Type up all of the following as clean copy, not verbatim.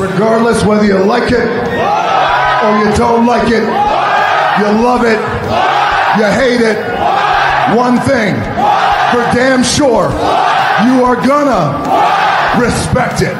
Regardless whether you like it or you don't like it, you love it, you hate it, one thing for damn sure, you are gonna respect it.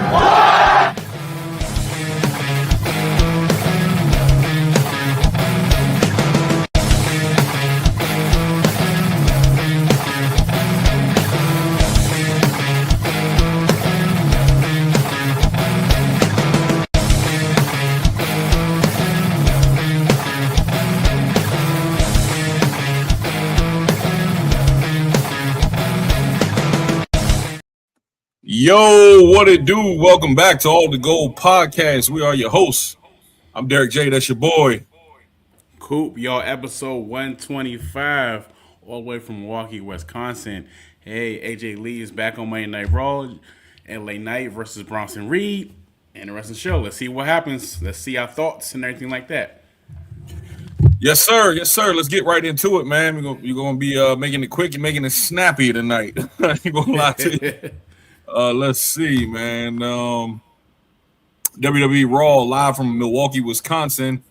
Yo, what it do? Welcome back to All the Gold Podcast. We are your hosts. I'm Derek J. That's your boy. Coop, y'all, episode 125, all the way from Milwaukee, Wisconsin. Hey, AJ Lee is back on Monday Night Raw, LA Knight versus Bronson Reed, and the rest of the show. Let's see what happens. Let's see our thoughts and everything like that. Yes, sir. Yes, sir. Let's get right into it, man. You're going to be making it quick and making it snappy tonight. I ain't going to lie to you. Let's see, man. WWE Raw live from Milwaukee, Wisconsin.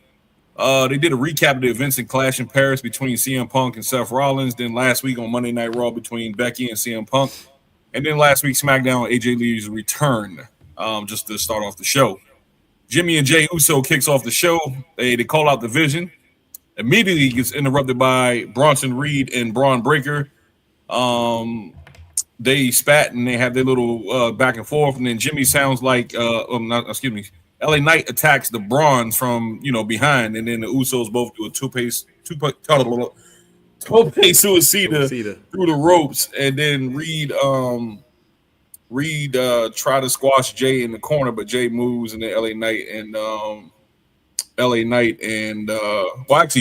They did a recap of the events in Clash in Paris between CM Punk and Seth Rollins. Then last week on Monday Night Raw between Becky and CM Punk. And then last week SmackDown, AJ Lee's return, just to start off the show. Jimmy and Jey Uso kicks off the show. They call out the Vision. Immediately gets interrupted by Bronson Reed and Braun Breaker. They spat and they have their little back and forth, and then Jimmy sounds like LA Knight attacks the Braun from behind, and then the Usos both do a tope suicida through the ropes, and then Reed try to squash Jey in the corner, but Jey moves, and then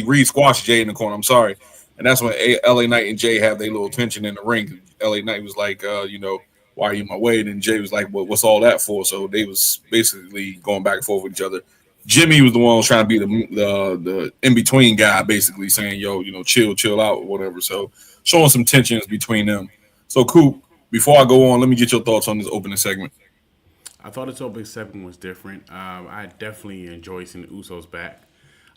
Reed squashed Jey in the corner. I'm sorry. And that's when LA Knight and Jey have their little tension in the ring. LA Knight was like, why are you in my way? And then Jey was like, well, what's all that for? So they was basically going back and forth with each other. Jimmy was the one who was trying to be the in-between guy, basically saying, yo, chill out or whatever. So showing some tensions between them. So, Coop, before I go on, let me get your thoughts on this opening segment. I thought this opening segment was different. I definitely enjoyed seeing the Usos back.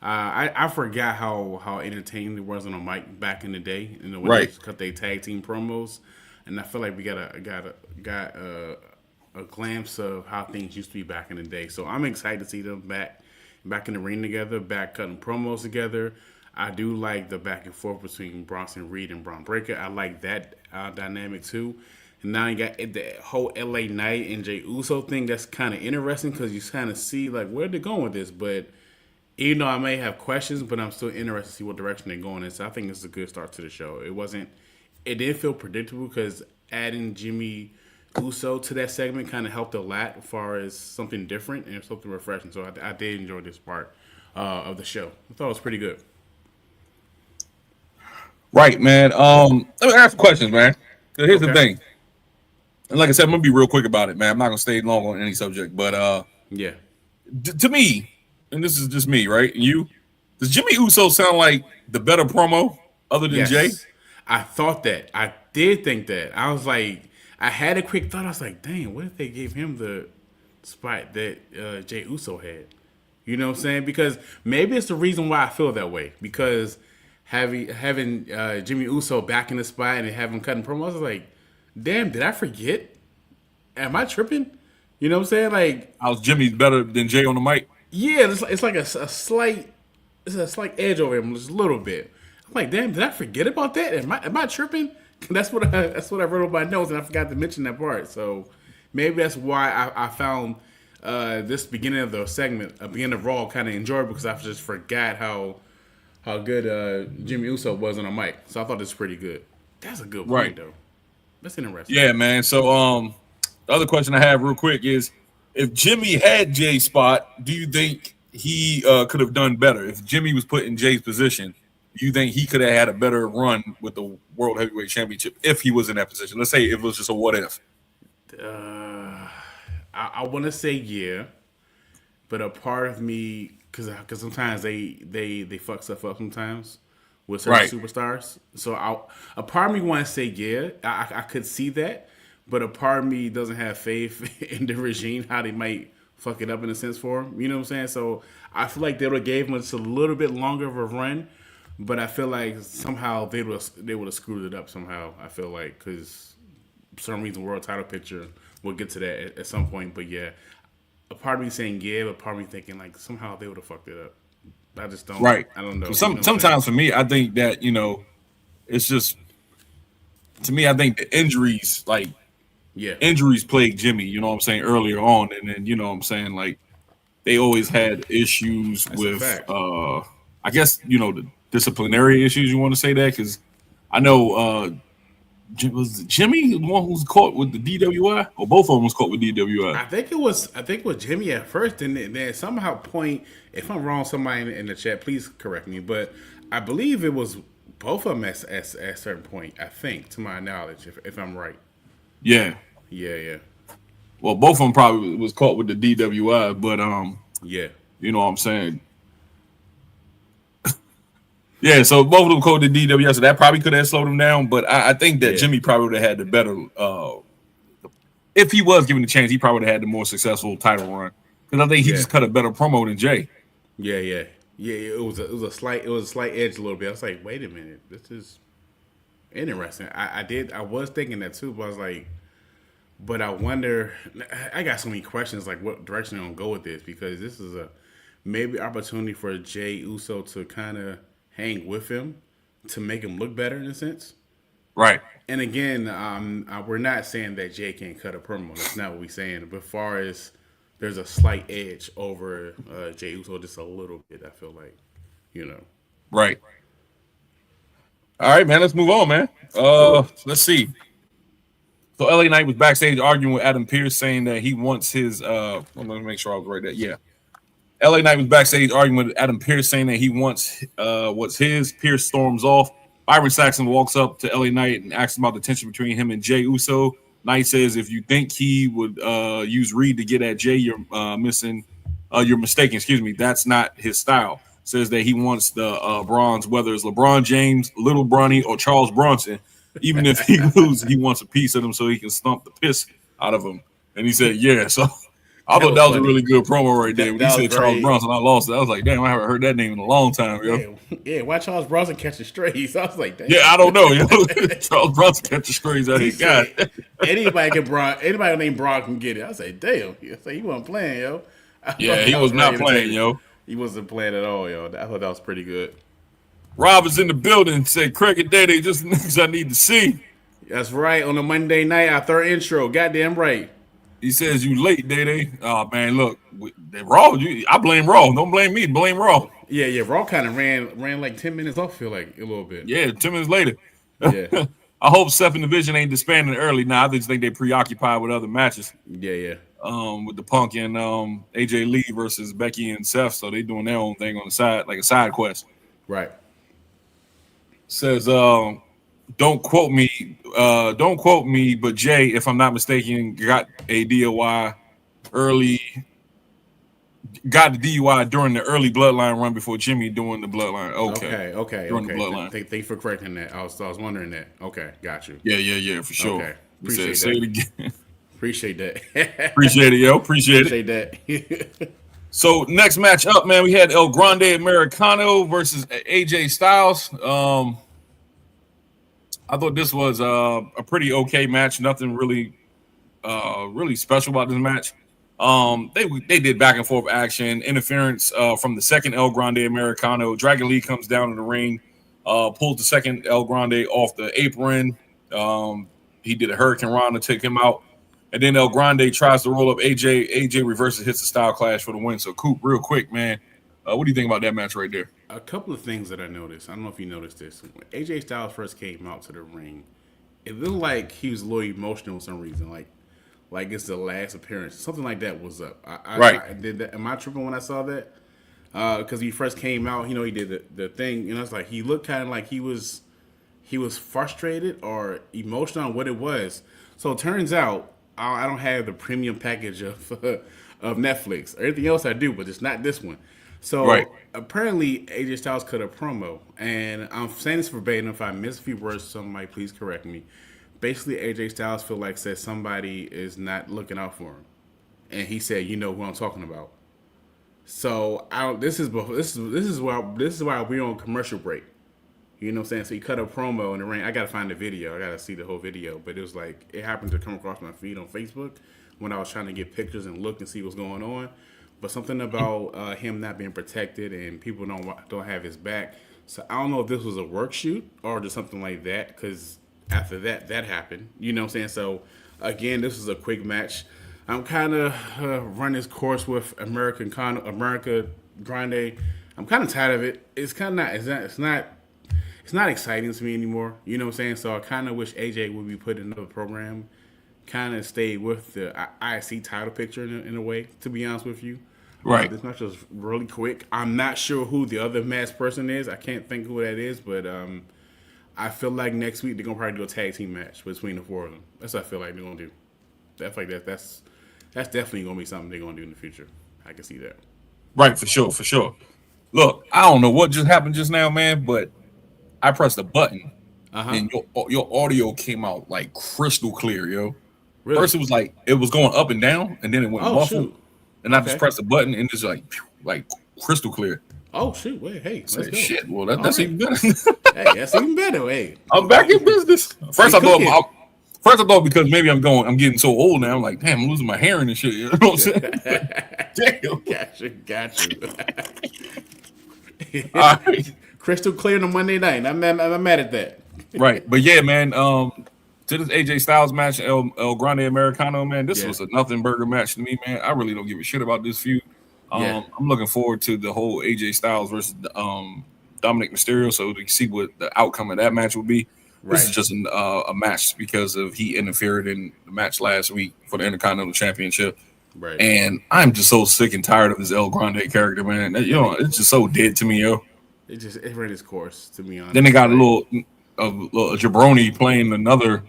I forgot how entertaining it was on a mic back in the day, when they cut their tag team promos, and I feel like we got a glimpse of how things used to be back in the day. So I'm excited to see them back in the ring together, back cutting promos together. I do like the back and forth between Bronson Reed and Braun Breaker. I like that dynamic too. And now you got the whole LA Knight and Jey Uso thing. That's kind of interesting because you kind of see like where they're going with this, but. Even though I may have questions, but I'm still interested to see what direction they're going in. So I think it's a good start to the show. It didn't feel predictable because adding Jimmy Uso to that segment kind of helped a lot as far as something different and something refreshing. So I did enjoy this part of the show. I thought it was pretty good. Right, man. Let me ask questions, man. So here's the thing. And like I said, I'm going to be real quick about it, man. I'm not going to stay long on any subject. But yeah, to me, and this is just me, right? And does Jimmy Uso sound like the better promo other than Jey? I thought that. I did think that. I was like, I had a quick thought. I was like, dang, what if they gave him the spot that Jey Uso had? You know what I'm saying? Because maybe it's the reason why I feel that way. Because having Jimmy Uso back in the spot and having him cutting promos, I was like, damn, did I forget? Am I tripping? You know what I'm saying? Like, how's Jimmy better than Jey on the mic? Yeah, it's like a slight edge over him, just a little bit. I'm like, damn, did I forget about that? Am I tripping? That's what I wrote on my notes, and I forgot to mention that part. So maybe that's why I found this beginning of the segment, beginning of Raw, kind of enjoyable because I just forgot how good Jimmy Uso was on a mic. So I thought this was pretty good. That's a good point, though. That's interesting. Yeah, man. So the other question I have real quick is, if Jimmy had Jey's spot, do you think he could have done better? If Jimmy was put in Jey's position, do you think he could have had a better run with the World Heavyweight Championship if he was in that position? Let's say it was just a what if. I want to say yeah, but a part of me, because sometimes they fuck stuff up sometimes with certain superstars. So a part of me want to say yeah, I could see that. But a part of me doesn't have faith in the regime, how they might fuck it up in a sense for him. You know what I'm saying? So I feel like they would have gave him just a little bit longer of a run, but I feel like somehow they would have screwed it up somehow. I feel like because for some reason world title picture. We'll get to that at some point, but yeah, a part of me saying yeah, but part of me thinking like somehow they would have fucked it up. I just don't. Right. I don't know. Sometimes for me, I think that it's just to me. I think the injuries injuries plagued Jimmy. You know what I'm saying earlier on, and then you know what I'm saying like they always had issues with I guess the disciplinary issues. You want to say that because I know. Was Jimmy the one who was caught with the DWI, or both of them was caught with DWI? I think it was Jimmy at first, and then somehow point. If I'm wrong, somebody in the chat, please correct me. But I believe it was both of them at a certain point. I think, to my knowledge, if I'm right. Yeah. Well, both of them probably was caught with the DWI, but yeah, you know what I'm saying. Yeah, so both of them called the DWI, so that probably could have slowed him down. But I think that Jimmy probably would have had the better. If he was given the chance, he probably would have had the more successful title run. Because I think he just cut a better promo than Jey. Yeah. It was a slight edge a little bit. I was like, wait a minute, this is interesting. I was thinking that too, but I was like, but I wonder. I got so many questions, like what direction I'm gonna go with this, because this is a maybe opportunity for Jey Uso to kind of hang with him to make him look better in a sense. Right. And again, we're not saying that Jey can't cut a promo. That's not what we're saying. But as far as there's a slight edge over Jey Uso, just a little bit, I feel like, Right. All right, man. Let's move on, man. Let's see. So LA Knight was backstage arguing with Adam Pearce, saying that he wants his. Let me make sure I was right there. Yeah. LA Knight was backstage arguing with Adam Pearce, saying that he wants what's his. Pearce storms off. Byron Saxton walks up to LA Knight and asks about the tension between him and Jey Uso. Knight says, if you think he would use Reed to get at Jey, you're mistaken. Excuse me. That's not his style. Says that he wants the bronze, whether it's LeBron James, Little Bronny, or Charles Bronson. Even if he loses, he wants a piece of them so he can stomp the piss out of him. And he said, yeah. So I thought that was a really good promo right there. When he said Charles Bronson, I lost it. I was like, damn, I haven't heard that name in a long time, yo. Yeah, why Charles Bronson catching strays? I was like, damn. Yeah, I don't know, yo. Charles Bronson catching strays out here. God. Anybody named Braun can get it. I was like, damn. He wasn't playing, yo. Yeah, he was not playing, yo. He wasn't playing at all, yo. I thought that was pretty good. Rob is in the building and said, Cricket Daddy, just niggas I need to see. That's right. On a Monday night, our third intro. Goddamn right. He says you late, Day. Oh man, look, Raw. I blame Raw. Don't blame me. Blame Raw. Yeah. Raw kind of ran like 10 minutes off. Feel like a little bit. Yeah, 10 minutes later. Yeah. I hope Seth and the Vision ain't disbanding early now. I just think they preoccupied with other matches. Yeah. With the Punk and AJ Lee versus Becky and Seth, so they doing their own thing on the side, like a side quest. Right. Says don't quote me, but Jey, if I'm not mistaken, got a DUI got the DUI during the early Bloodline run before Jimmy doing the Bloodline. Okay. During the Bloodline. Thank you for correcting that. I was wondering that. Okay, got you. Yeah, for sure. Okay, appreciate say it again. Appreciate that. Appreciate it, yo. Appreciate that. So next match up, man, we had El Grande Americano versus AJ Styles. I thought this was a pretty okay match. Nothing really special about this match. They did back and forth action, interference from the second El Grande Americano. Dragon Lee comes down in the ring, pulls the second El Grande off the apron. He did a Hurricane Rana to take him out. And then El Grande tries to roll up AJ. AJ reverses, hits the Style Clash for the win. So, Coop, real quick, man, what do you think about that match right there? A couple of things that I noticed. I don't know if you noticed this. When AJ Styles first came out to the ring, it looked like he was a little emotional for some reason. Like it's the last appearance. Something like that was up. I did that. Am I tripping when I saw that? Because he first came out, he did the thing. It's like he looked kind of like he was frustrated or emotional on what it was. So it turns out, I don't have the premium package of Netflix. Everything else I do, but it's not this one. So apparently AJ Styles cut a promo, and I'm saying this verbatim. If I miss a few words, somebody please correct me. Basically, AJ Styles says somebody is not looking out for him, and he said, "You know who I'm talking about." So this is why we're on commercial break. You know what I'm saying? So he cut a promo in the ring. I gotta find the video. I gotta see the whole video. But it was like it happened to come across my feed on Facebook when I was trying to get pictures and look and see what's going on. But something about him not being protected and people don't have his back. So I don't know if this was a work shoot or just something like that. Because after that happened. You know what I'm saying? So again, this is a quick match. I'm kind of run this course with America Grande. I'm kind of tired of it. It's kind of it's not exciting to me anymore. You know what I'm saying? So I kind of wish AJ would be put in another program. Kind of stay with the IC title picture in a way. To be honest with you, right? This match was really quick. I'm not sure who the other masked person is. I can't think who that is, but I feel like next week they're gonna probably do a tag team match between the four of them. That's what I feel like they're gonna do. That's definitely gonna be something they're gonna do in the future. I can see that. Right, for sure. Look, I don't know what just happened just now, man, but I pressed a button and your audio came out like crystal clear, yo. Really? First, it was like it was going up and down, and then it went muffled. Shoot. And I just pressed the button, and it's like crystal clear. Oh shoot! Wait, hey, let's go. Shit, well that's even better. Hey, that's even better. Hey, I'm back in business. First, I thought because maybe I'm getting so old now. I'm like, damn, I'm losing my hair and shit. You know what I'm saying? Damn. Got you. All right. Crystal clear on Monday night. I'm mad at that. Right, but yeah, man. To this AJ Styles match, El Grande Americano, man, this was a nothing burger match to me, man. I really don't give a shit about this feud. I'm looking forward to the whole AJ Styles versus Dominic Mysterio, so to see what the outcome of that match will be. Right. This is just a match because of he interfered in the match last week for the Intercontinental Championship. Right. And I'm just so sick and tired of this El Grande character, man. You know, it's just so dead to me, yo. It ran its course, to be honest. Then they got a little jabroni playing another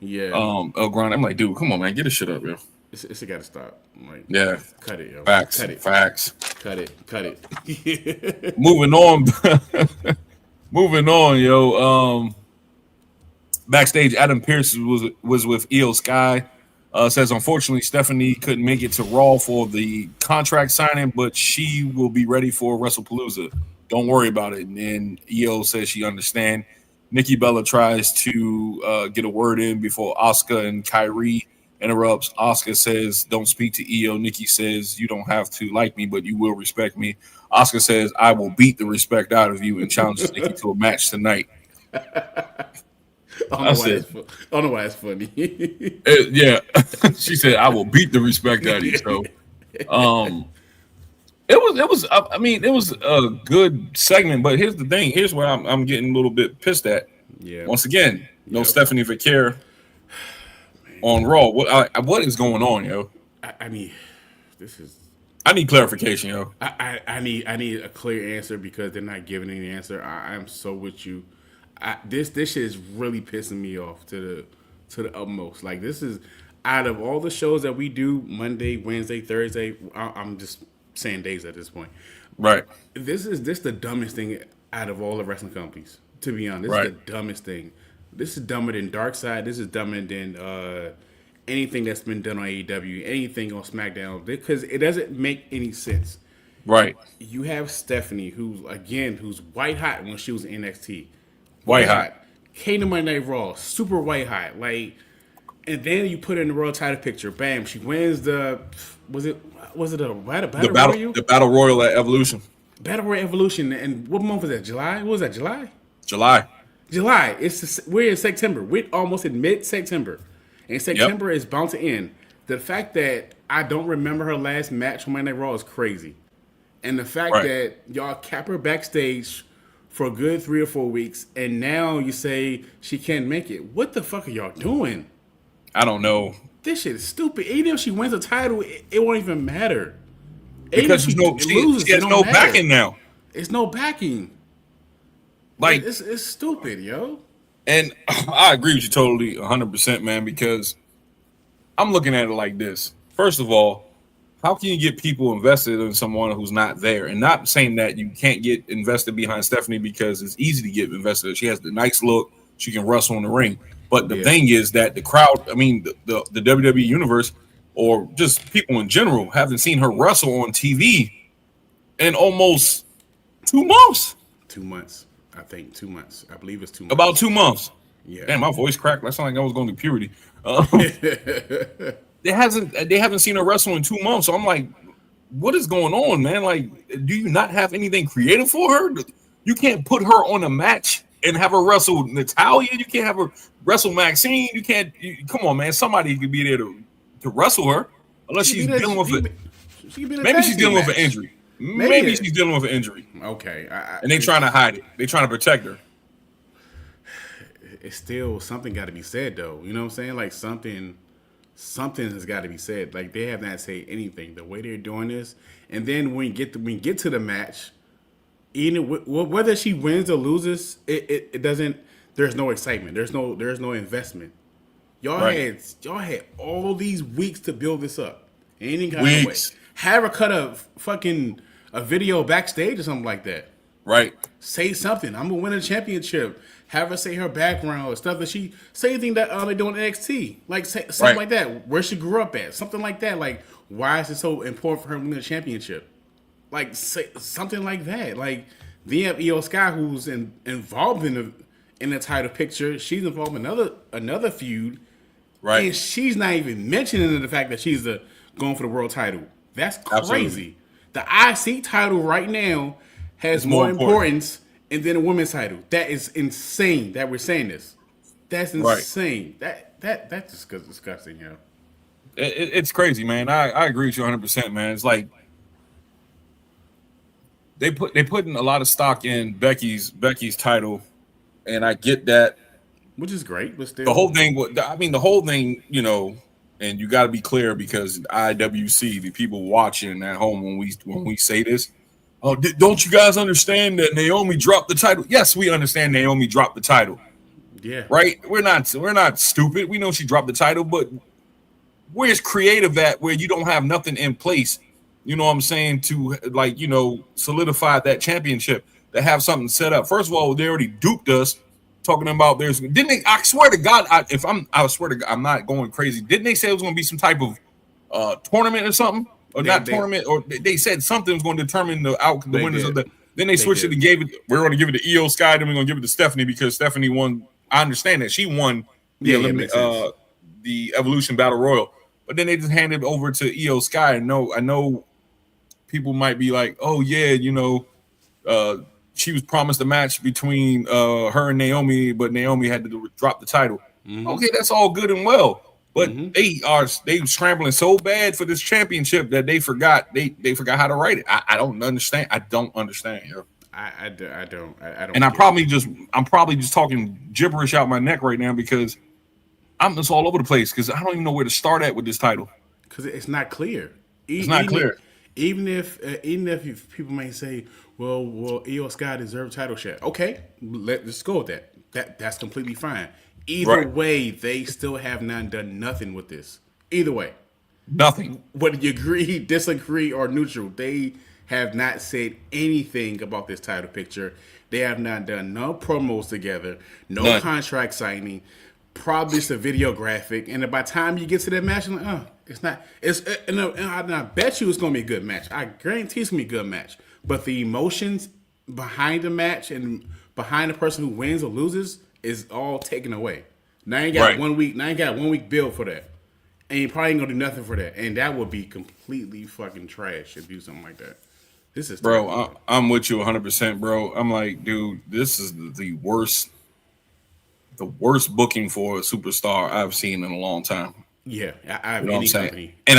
El Grande. I'm like, dude, come on, man, get this shit up, yo. It's got to stop. Like, cut it, yo. Facts. Cut it. Moving on, yo. Backstage, Adam Pearce was with Io Sky. Says, unfortunately, Stephanie couldn't make it to Raw for the contract signing, but she will be ready for Wrestlepalooza. Don't worry about it. And Io says she understands. Nikki Bella tries to get a word in before Asuka and Kyrie interrupts. Asuka says, don't speak to Io. Nikki says, you don't have to like me, but you will respect me. Asuka says, I will beat the respect out of you and challenges Nikki to a match tonight. I don't know why it's funny. Yeah. She said, I will beat the respect out of you. So, it was a good segment, but here's the thing. Here's where I'm getting a little bit pissed at. Yeah. Once again, no Stephanie Vaquer on Raw. What is going on, yo? I need clarification, yo. I need a clear answer because they're not giving any answer. I'm so with you. This shit is really pissing me off to the utmost. Like, this is out of all the shows that we do Monday, Wednesday, Thursday. I'm just saying days at this point. Right. This the dumbest thing out of all the wrestling companies. To be honest, this is the dumbest thing. This is dumber than Darkseid. This is dumber than anything that's been done on AEW, anything on SmackDown, because it doesn't make any sense. Right. You have Stephanie, who's white hot when she was in NXT. White hot. Came to Monday Night Raw, super white hot. Like, and then you put her in the Raw title picture. Bam, she wins the was it a battle royal? The battle royal at Evolution. Battle Royal Evolution. And what month was that? July? What was that? July. July. We're in September. We're almost in mid-September. And September is bound to end. The fact that I don't remember her last match on Monday Night Raw is crazy. And the fact that y'all kept her backstage for a good 3 or 4 weeks, and now you say she can't make it. What the fuck are y'all doing? I don't know. This shit is stupid. Even if she wins the title, it won't even matter. Because she has no backing now. It's no backing. Like, it's stupid, yo. And I agree with you totally 100%, man, because I'm looking at it like this. First of all, how can you get people invested in someone who's not there? And not saying that you can't get invested behind Stephanie because it's easy to get invested. She has the nice look. She can wrestle in the ring. But the thing is that the crowd, I mean, the WWE universe or just people in general haven't seen her wrestle on TV in almost 2 months. 2 months, I think. 2 months. I believe it's 2 months. About 2 months. Yeah. Damn, my voice cracked. That sounded like I was going to puberty. They haven't seen her wrestle in 2 months. So I'm like, what is going on, man? Like, do you not have anything creative for her? You can't put her on a match and have her wrestle Natalia. You can't have her wrestle Maxine. You can't. Come on, man. Somebody could be there to wrestle her, unless she's dealing with it. Maybe she's dealing with an injury. Maybe she's dealing with an injury. Okay. And they're trying to hide it. They're trying to protect her. It's still something got to be said, though. You know what I'm saying? Like something has got to be said. Like they have not said anything. The way they're doing this, and then when we get to the match, even whether she wins or loses, it doesn't. There's no excitement. There's no investment. Y'all had all these weeks to build this up. Any kind of way. Have her cut a video backstage or something like that. Right. Say something. I'm gonna win a championship. Have her say her background or stuff that she say anything that they do in NXT, like something like that. Where she grew up at, something like that. Like why is it so important for her to win a championship? Like say something like that. Like then you have Io Sky who's involved in the title picture. She's involved in another feud, right? And she's not even mentioning the fact that she's going for the world title. That's crazy. Absolutely. The IC title right now has more importance than a women's title. That is insane that we're saying this. That's insane. Right. That's just disgusting, yo. It's crazy, man. I agree with you 100%, man. It's like they putting a lot of stock in Becky's title, and I get that, which is great. But still, the whole thing, you know. And you got to be clear because IWC, the people watching at home, when we say this, oh, don't you guys understand that Naomi dropped the title? Yes, we understand Naomi dropped the title. Yeah, right. We're not stupid. We know she dropped the title, but where's creative at where you don't have nothing in place? You know what I'm saying, to like, you know, solidify that championship, to have something set up. First of all, they already duped us. Talking about didn't they? I swear to God, I swear to God, I'm not going crazy. Didn't they say it was going to be some type of tournament or something, or tournament, or they said something was going to determine the winners of the. Then they switched it and gave it. We're going to give it to Io Sky, then we're going to give it to Stephanie because Stephanie won. I understand that she won the Evolution Battle Royal, but then they just handed it over to Io Sky. And I know people might be like, oh yeah, you know. She was promised a match between her and Naomi, but Naomi had to drop the title. Mm-hmm. Okay, that's all good and well, but they scrambling so bad for this championship that they forgot forgot how to write it. I don't understand. I don't understand. Yo. I don't. And I'm probably just talking gibberish out my neck right now because I'm just all over the place because I don't even know where to start at with this title. Because it's not clear. It's not clear. Even if people may say, well, Io Sky deserves title shot. Okay, let's go with that. That's completely fine. Either way, they still have not done nothing with this. Either way, nothing. Whether you agree, disagree, or neutral, they have not said anything about this title picture. They have not done no promos together, no contract signing. Probably it's a video graphic, and by the time you get to that match, I'm like, it's not. And I bet you it's going to be a good match. I guarantee it's going to be a good match. But the emotions behind the match and behind the person who wins or loses is all taken away. Now you got 1 week. Now you got 1 week bill for that, and you probably ain't gonna do nothing for that. And that would be completely fucking trash if you do something like that. This is bro. I'm with you 100%, bro. I'm like, dude, this is the worst booking for a superstar I've seen in a long time. Yeah, I have any company, and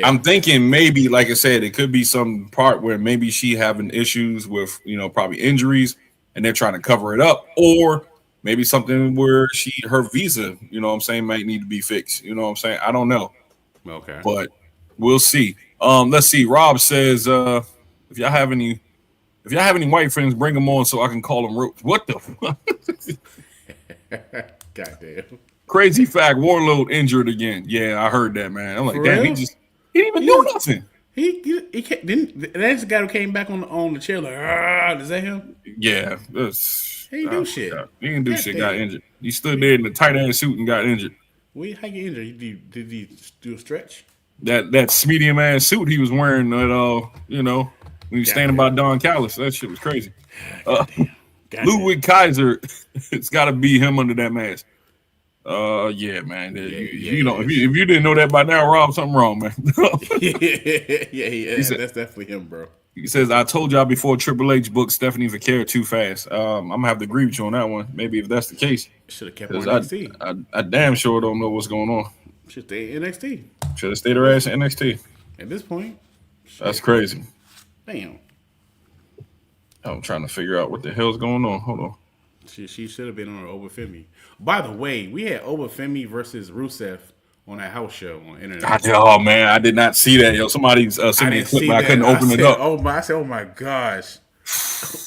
I'm thinking maybe, like I said, it could be some part where maybe she having issues with, you know, probably injuries, and they're trying to cover it up, or maybe something where her visa, you know what I'm saying, might need to be fixed. You know what I'm saying? I don't know. Okay, but we'll see. Let's see. Rob says, if y'all have any white friends, bring them on so I can call them ropes. What the fuck? Goddamn. Crazy fact, Warlord injured again. Yeah, I heard that, man. I'm like, damn, he didn't even do nothing. He didn't. That's the guy who came back on the chair like, is that him? Yeah, he didn't do shit. God. He didn't do shit. Got injured. He stood there in the tight ass suit and got injured. How you injured? Did he do a stretch? That medium ass suit he was wearing that when he was standing by Goddamn. Don Callis. That shit was crazy. Goddamn. Goddamn. Ludwig Kaiser, it's got to be him under that mask. Yeah, man. If you didn't know that by now, Rob, something wrong, man. yeah. That's definitely him, bro. He says, "I told y'all before Triple H booked Stephanie Vaquera too fast." I'm gonna have to agree with you on that one. Maybe if that's the case, should have kept on NXT. I damn sure don't know what's going on. Should stay in NXT. Should have stayed her ass in NXT. At this point, that's crazy. Damn. I'm trying to figure out what the hell's going on. Hold on. She should have been on Obafemi. By the way, we had Obafemi versus Rusev on that house show on internet. Oh man, I did not see that. Yo, somebody sent me a clip, but I couldn't open it up. I said, oh my gosh,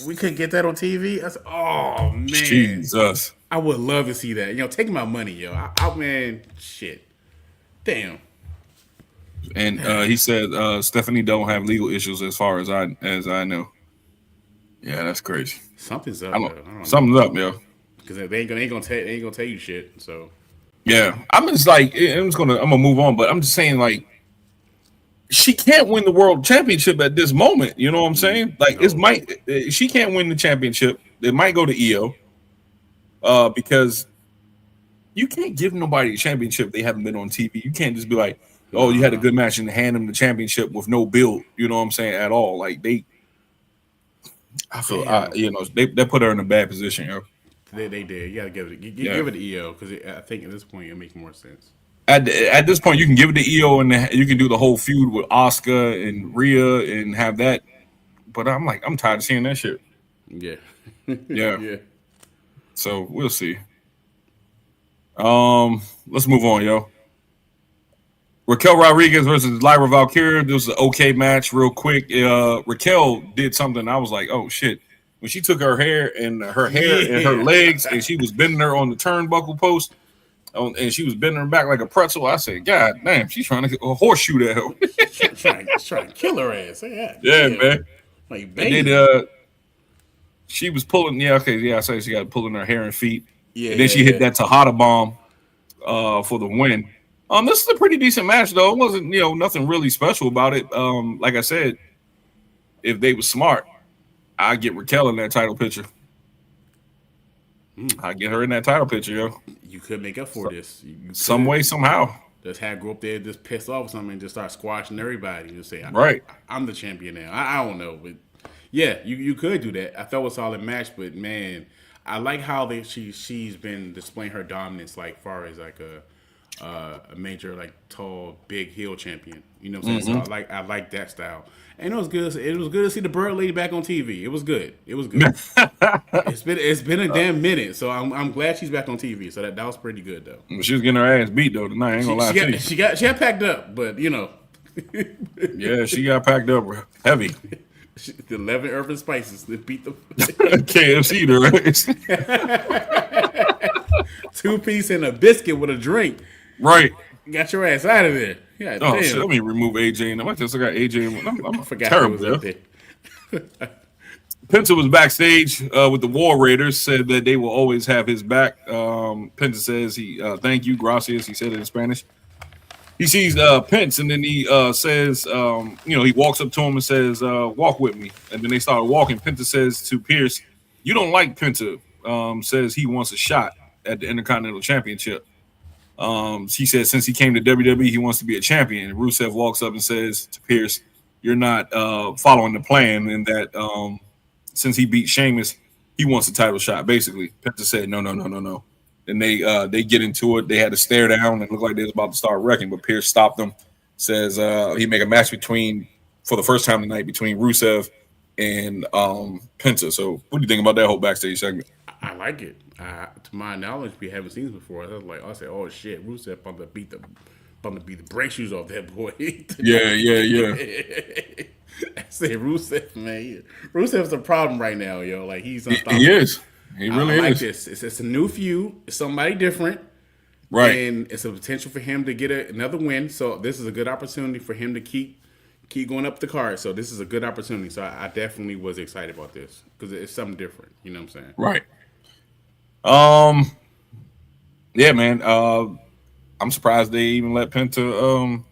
we couldn't get that on TV. I said, oh man, Jesus, I would love to see that. Take my money, yo. Man, shit, damn. And he said Stephanie don't have legal issues as far as I know. Yeah, that's crazy. Something's up. Something's up, yo. Because they ain't gonna tell you shit. So yeah, I'm just like I'm gonna move on, but I'm just saying like she can't win the world championship at this moment. You know what I'm saying? Like she can't win the championship. It might go to EO, because you can't give nobody a championship they haven't been on TV. You can't just be like, oh, you had a good match and hand them the championship with no build. You know what I'm saying? At all. Like I feel they put her in a bad position, yo. They did. You gotta give it to EO because I think at this point it makes more sense. At this point, you can give it to EO and you can do the whole feud with Asuka and Rhea and have that. But I'm tired of seeing that shit. Yeah. Yeah. So we'll see. Let's move on, yo. Raquel Rodriguez versus Lyra Valkyria. This was an okay match, real quick. Raquel did something. I was like, oh shit. When she took her hair and her legs and she was bending her on the turnbuckle post and she was bending her back like a pretzel, I said, God damn, she's trying to get a horseshoe that her. trying to kill her ass. Yeah, man. Like, baby. And then she was pulling, I say she got pulling her hair and feet. Yeah. And then she hit that Tejada bomb for the win. This is a pretty decent match though. It wasn't, nothing really special about it. Like I said, if they were smart, I get Raquel in that title picture. I get her in that title picture, yo. You could make up for this. Some way, somehow. Just have go up there, just piss off or something, and just start squashing everybody. Just say, right, I'm the champion now. I don't know, but yeah, you could do that. I thought it was a solid match, but man, I like how she's been displaying her dominance, like far as like a major, like tall, big heel champion. You know what I'm saying? So I like that style. And it was good. It was good to see the Bird Lady back on TV. It was good. It's been a damn minute, so I'm glad she's back on TV. So that was pretty good though. Well, she was getting her ass beat though tonight. I ain't gonna lie to you. She got packed up, but yeah, she got packed up heavy. The 11 Urban Spices that beat the KFC the race. 2-piece and a biscuit with a drink. Right. Got your ass out of there. Yeah, damn. Shit, let me remove AJ. And I just got AJ. I'm forgot terrible. Penta was backstage with the War Raiders. Said that they will always have his back. Penta says thank you, gracias. He said it in Spanish. He sees Pence and then he says, he walks up to him and says, walk with me. And then they start walking. Penta says to Pierce, you don't like Penta. Says he wants a shot at the Intercontinental Championship. He says since he came to WWE, he wants to be a champion. And Rusev walks up and says to Pierce, you're not following the plan, and that since he beat Sheamus, he wants a title shot. Basically, Penta said, no. And they get into it. They had to stare down and look like they was about to start wrecking, but Pierce stopped them. Says he make a match for the first time tonight between Rusev and Penta. So what do you think about that whole backstage segment? I like it. To my knowledge, we haven't seen this before. I said, oh shit, Rusev about to beat the brake shoes off that boy. Yeah. I said Rusev, man. Rusev's a problem right now, yo. Like he's unstoppable. He is. He really is. I like this. It's a new feud. It's somebody different. Right. And it's a potential for him to get another win. So this is a good opportunity for him to keep going up the card. So this is a good opportunity. So I definitely was excited about this because it's something different. You know what I'm saying? Right. Yeah, man. I'm surprised they even let Penta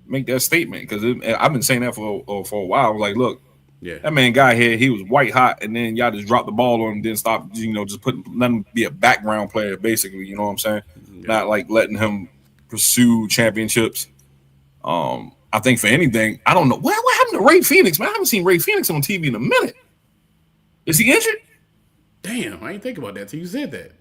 make that statement, because I've been saying that for a while. I was like, look, that man got here, he was white hot, and then y'all just dropped the ball on him, didn't stop, just let him be a background player, basically. You know what I'm saying? Yeah. Not like letting him pursue championships. I think for anything, I don't know what happened to Ray Phoenix, man. I haven't seen Ray Phoenix on TV in a minute. Is he injured? Damn, I didn't think about that till you said that.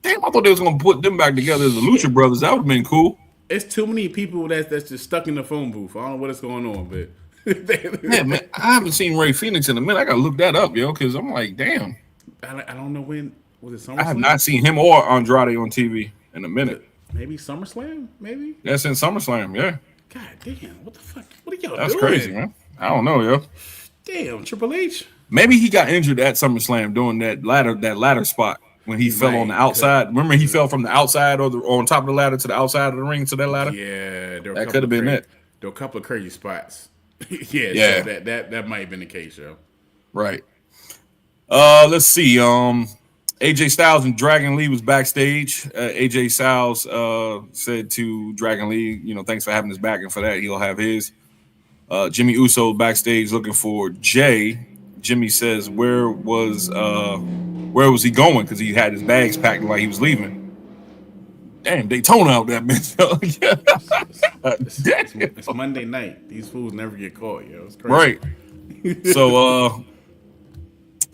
Damn, I thought they was gonna put them back together as the Lucha Brothers. That would have been cool. It's too many people that's just stuck in the phone booth. I don't know what is going on, but yeah, man, I haven't seen Ray Phoenix in a minute. I gotta look that up, yo, because I'm like, damn. I don't know when was it SummerSlam? I have not seen him or Andrade on TV in a minute. Maybe SummerSlam, maybe. That's in SummerSlam, yeah. God damn, what the fuck? What are y'all doing? That's crazy, man. I don't know, yo. Damn, Triple H. Maybe he got injured at SummerSlam doing that ladder spot when he fell on the outside. Remember, he fell from the outside or on top of the ladder to the outside of the ring to that ladder. Yeah, that could have been it. There were a couple of crazy spots. yeah. So that might have been the case, yo. Right. Let's see. AJ Styles and Dragon Lee was backstage. AJ Styles said to Dragon Lee, thanks for having us back, and for that he'll have his. Jimmy Uso backstage looking for Jey. Jimmy says, where was he going? Because he had his bags packed like he was leaving. Damn, Daytona out that bitch. It's Monday night. These fools never get caught, yo. It's crazy. Right. So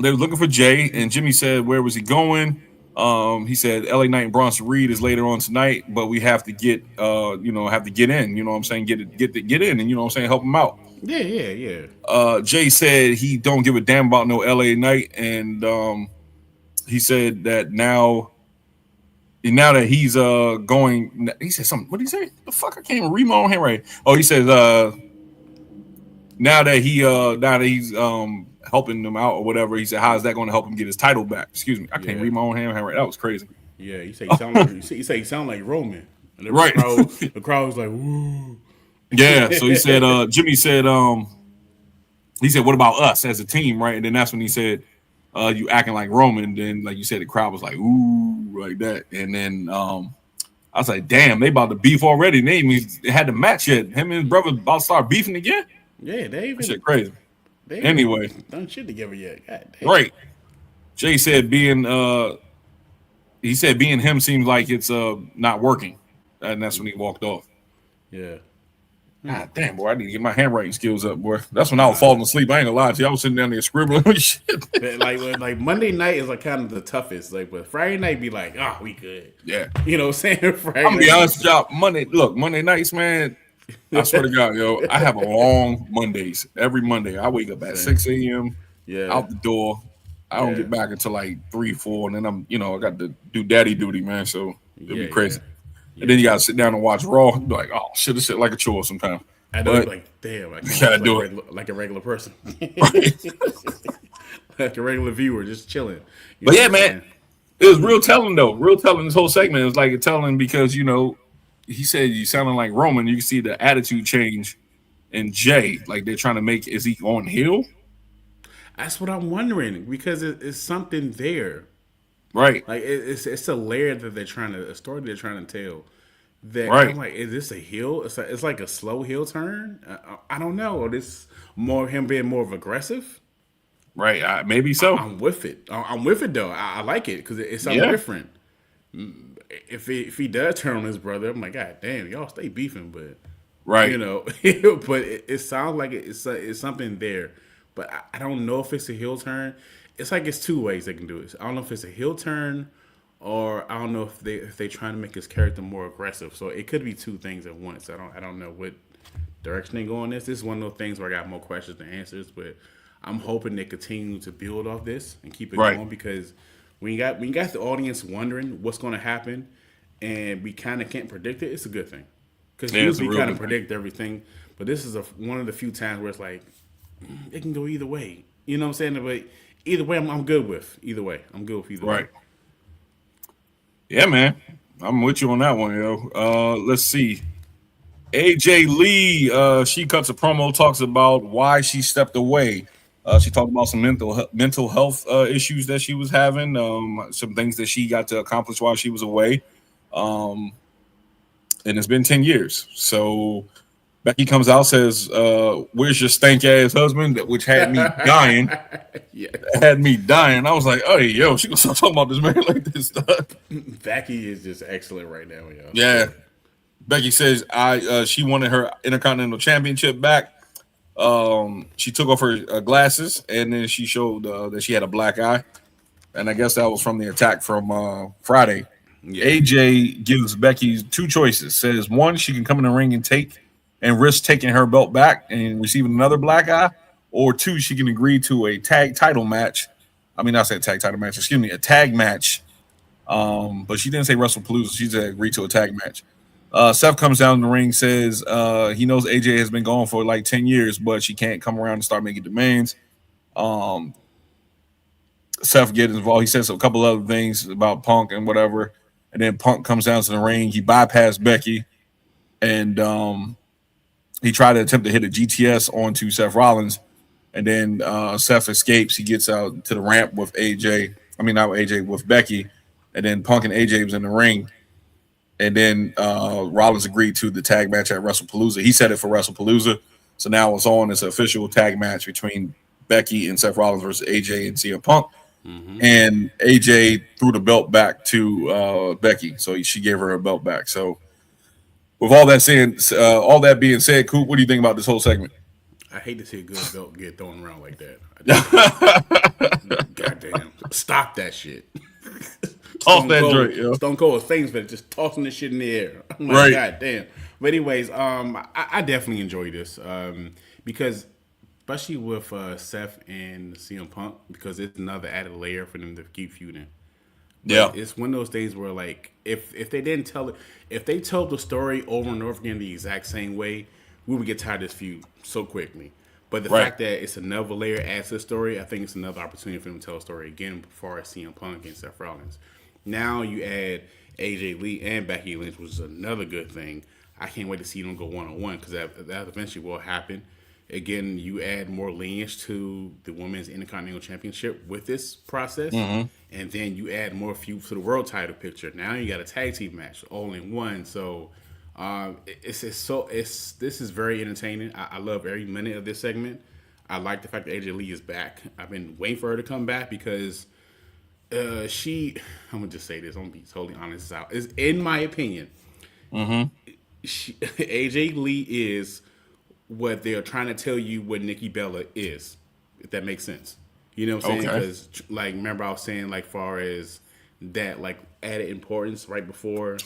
they were looking for Jey, and Jimmy said, where was he going? He said, LA Knight and Bronson Reed is later on tonight, but we have to get in. You know what I'm saying? Get in, and you know what I'm saying? Help him out. Yeah. Jey said he don't give a damn about no LA Knight, and he said that now that he's going, he said something. What did he say? The fuck, I can't even read my own handwriting. Oh, he says now that he's helping them out or whatever, he said, how is that going to help him get his title back? Excuse me, I can't read my own handwriting. That was crazy. Yeah, he said he sound like Roman. And right. The crowd was like, woo. Yeah, so he said, Jimmy said, he said, what about us as a team, right? And then that's when he said, you acting like Roman. And then, like you said, the crowd was like, ooh, like that. And then I was like, damn, they about to beef already. They even had the match yet. Him and his brother about to start beefing again? Yeah, they even. That shit crazy. They anyway. Done shit together yet. God damn. Right. Jey said being him seems like it's not working. And that's when he walked off. Yeah. God damn, boy, I need to get my handwriting skills up, boy. That's when I was falling asleep. I ain't gonna lie to you. I was sitting down there scribbling and shit. like Monday night is like kind of the toughest. Like, but Friday night be like, we good. Yeah. You know what I'm saying? Friday I'm gonna be honest with y'all. Monday nights, man, I swear to God, yo, I have a long Mondays. Every Monday, I wake up at 6 a.m. Out the door. I don't get back until like 3, 4, and then I got to do daddy duty, man. So it'll be crazy. Yeah. And then you gotta sit down and watch Raw. Be like, oh shit, this shit like a chore sometimes. I know, like, damn, I gotta do it like a regular person, like a regular viewer, just chilling. But yeah, man, it was real telling though. Real telling. This whole segment is like telling because he said you sounding like Roman. You can see the attitude change in Jey. Like they're trying to make. Is he on heel? That's what I'm wondering because it's something there. Right. Like it's a layer that a story they're trying to tell. That right. I'm like, is this a heel? It's like a slow heel turn. I don't know. Or this more him being more of aggressive. Right. Maybe so. I'm with it. I'm with it though. I like it because it's something different. If he does turn on his brother, I'm like, God damn, y'all stay beefing, but right. But it sounds like it's something there. But I don't know if it's a heel turn. It's like it's two ways they can do it. I don't know if it's a heel turn, or I don't know if they trying to make his character more aggressive. So it could be two things at once. I don't know what direction they go in this. This is one of those things where I got more questions than answers. But I'm hoping they continue to build off this and keep it going because when you got the audience wondering what's going to happen, and we kind of can't predict it, it's a good thing because usually we kind of predict everything. But this is one of the few times where it's like it can go either way. You know what I'm saying? But either way, I'm good with. Either way, I'm good with either way. Right. Yeah, man. I'm with you on that one, yo. Let's see. AJ Lee, she cuts a promo, talks about why she stepped away. She talked about some mental health issues that she was having, some things that she got to accomplish while she was away. and it's been 10 years. So Becky comes out, says, "Where's your stank ass husband?" Which had me dying. Yes. Had me dying. I was like, "Oh, yo, she gonna start talking about this man like this." Becky is just excellent right now, yo. Yeah. Becky says she wanted her Intercontinental Championship back. She took off her glasses, and then she showed that she had a black eye, and I guess that was from the attack from Friday. Yeah. AJ gives Becky two choices. Says one, she can come in the ring and risk taking her belt back and receiving another black eye, or two, she can agree to a tag title match. I mean, not say tag title match. Excuse me, a tag match. But she didn't say Wrestlepalooza. She said agree to a tag match. Seth comes down in the ring, says he knows AJ has been gone for like 10 years, but she can't come around and start making demands. Seth gets involved. He says a couple other things about Punk and whatever. And then Punk comes down to the ring. He bypassed Becky. And he tried to attempt to hit a GTS onto Seth Rollins. And then Seth escapes. He gets out to the ramp with AJ. I mean, not with AJ, with Becky. And then Punk and AJ was in the ring. And then Rollins agreed to the tag match at Wrestlepalooza. He said it for Wrestlepalooza. So now it's on. It's an official tag match between Becky and Seth Rollins versus AJ and CM Punk. Mm-hmm. And AJ threw the belt back to Becky. So she gave her belt back. So with all that being said, Coop, what do you think about this whole segment? I hate to see a good belt get thrown around like that. Goddamn. Stop that shit. Toss that joint, yo. Stone Cold is famous for just tossing this shit in the air. I'm like, right. God damn. But anyways, I definitely enjoy this because especially with Seth and CM Punk, because it's another added layer for them to keep feuding. But yeah, it's one of those things where like if they didn't tell it, if they told the story over and over again the exact same way, we would get tired of this feud so quickly. But the fact that it's another layer adds to the story, I think it's another opportunity for them to tell a story again before CM Punk and Seth Rollins. Now you add AJ Lee and Becky Lynch, which is another good thing. I can't wait to see them go one-on-one because that eventually will happen. Again, you add more lineage to the Women's Intercontinental Championship with this process, and then you add more feud to the world title picture. Now you got a tag team match all in one. So this is very entertaining. I love every minute of this segment. I like the fact that AJ Lee is back. I've been waiting for her to come back because I'm gonna just say this. I'm gonna be totally honest. Is in my opinion, AJ Lee is what they're trying to tell you what Nikki Bella is, if that makes sense. You know what I'm saying? Because like, remember I was saying like, far as that like added importance right before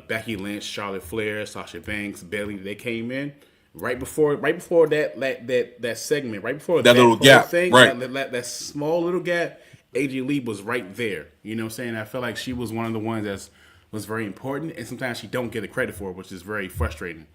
Becky Lynch, Charlotte Flair, Sasha Banks, Bayley, they came in. Right before that segment, right before that little gap, thing, right? That small little gap. AJ Lee was right there. You know what I'm saying? I feel like she was one of the ones that was very important, and sometimes she don't get the credit for it, which is very frustrating.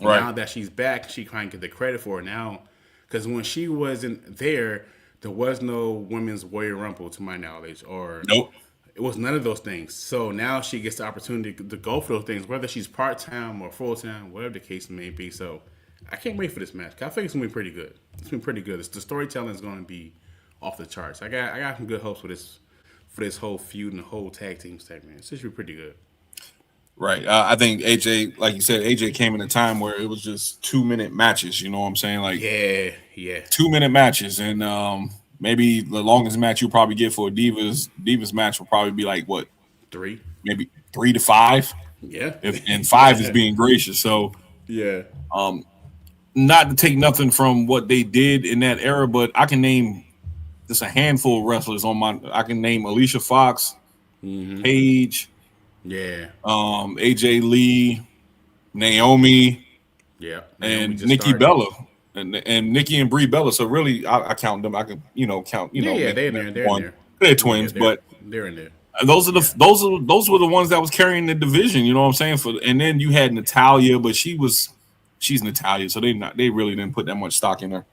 Right. Now that she's back, she can't get the credit for it now. Because when she wasn't there was no Women's Royal Rumble, to my knowledge. Or nope. It was none of those things. So now she gets the opportunity to go for those things, whether she's part-time or full-time, whatever the case may be. So I can't wait for this match. I think it's going to be pretty good. It's been pretty good. The storytelling is going to be off the charts. I got some good hopes for this whole feud and the whole tag team segment. It should be pretty good. Right. I think AJ, like you said, AJ came in a time where it was just 2-minute matches. You know what I'm saying? Like, yeah. 2-minute matches. And maybe the longest match you'll probably get for a Divas match will probably be like, what? 3? Maybe 3 to 5? Yeah. And 5 is being gracious. So, yeah. Not to take nothing from what they did in that era, but I can name just a handful of wrestlers I can name Alicia Fox, Paige. Yeah. AJ Lee, Naomi, and Nikki Bella, and Nikki and Brie Bella. So really, I count them. I can count. They're in there. They're twins, but they're in there. Those were the ones that was carrying the division. You know what I'm saying? And then you had Natalya, but she's Natalya, so they really didn't put that much stock in her.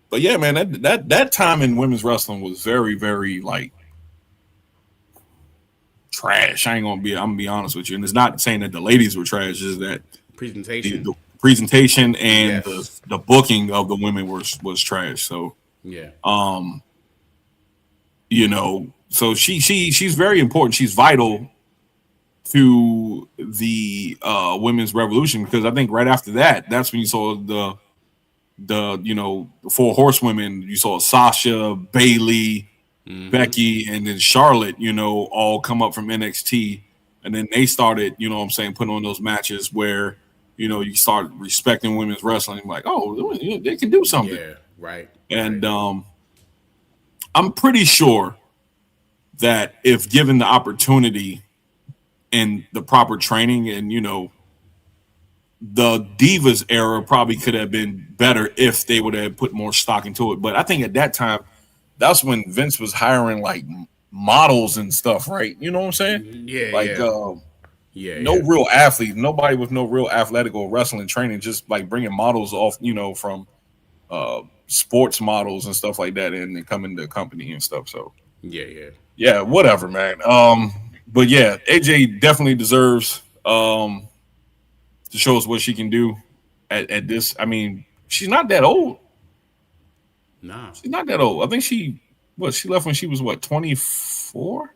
But yeah, man, that time in women's wrestling was very, very like trash. I'm gonna be honest with you, and it's not saying that the ladies were trash. Is that presentation, the presentation, and the booking of the women was trash. So so she's very important. She's vital to the women's revolution, because I think right after that, that's when you saw the four horsewomen. You saw Sasha, Bailey, Becky, and then Charlotte, all come up from NXT. And then they started, putting on those matches where, you start respecting women's wrestling. Like, oh, they can do something. Yeah, right. And I'm pretty sure that if given the opportunity and the proper training, and, the Divas era probably could have been better if they would have put more stock into it. But I think at that time, that's when Vince was hiring like models and stuff, right? You know what I'm saying? Yeah, like no real athlete, nobody with no real athletic or wrestling training, just like bringing models off, from sports models and stuff like that, and then come into the company and stuff. So yeah, whatever, man. But yeah, AJ definitely deserves to show us what she can do at this. I mean, she's not that old. Nah, she's not that old. I think she left when she was 24.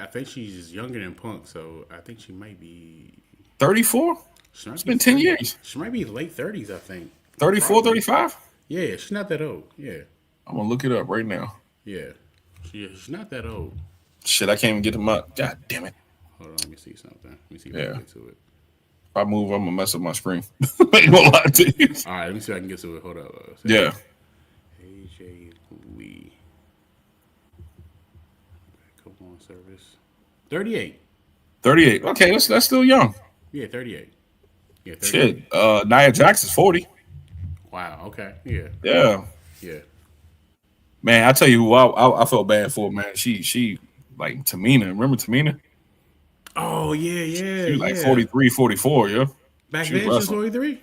I think she's younger than Punk, so I think she might be 34. It's been 10 years. She might be late 30s, I think. 34, 35. Yeah, she's not that old. Yeah, I'm gonna look it up right now. Yeah, she's not that old. Shit, I can't even get them up. God damn it. Hold on, let me see something. Let me see if I can get to it. If I move, I'm gonna mess up my screen. I ain't gonna lie to you. All right, let me see if I can get to it. Hold up. Yeah. AJ Lee. Come on, service. 38. 38. Okay, that's still young. Yeah, 38. Yeah, 38. Shit. Nia Jax is 40. Wow. Okay. Yeah. Yeah. Man, I tell you who I felt bad for, man. She like Tamina. Remember Tamina? Oh, yeah. She was like 43, 44, yeah. Back then, she was 43?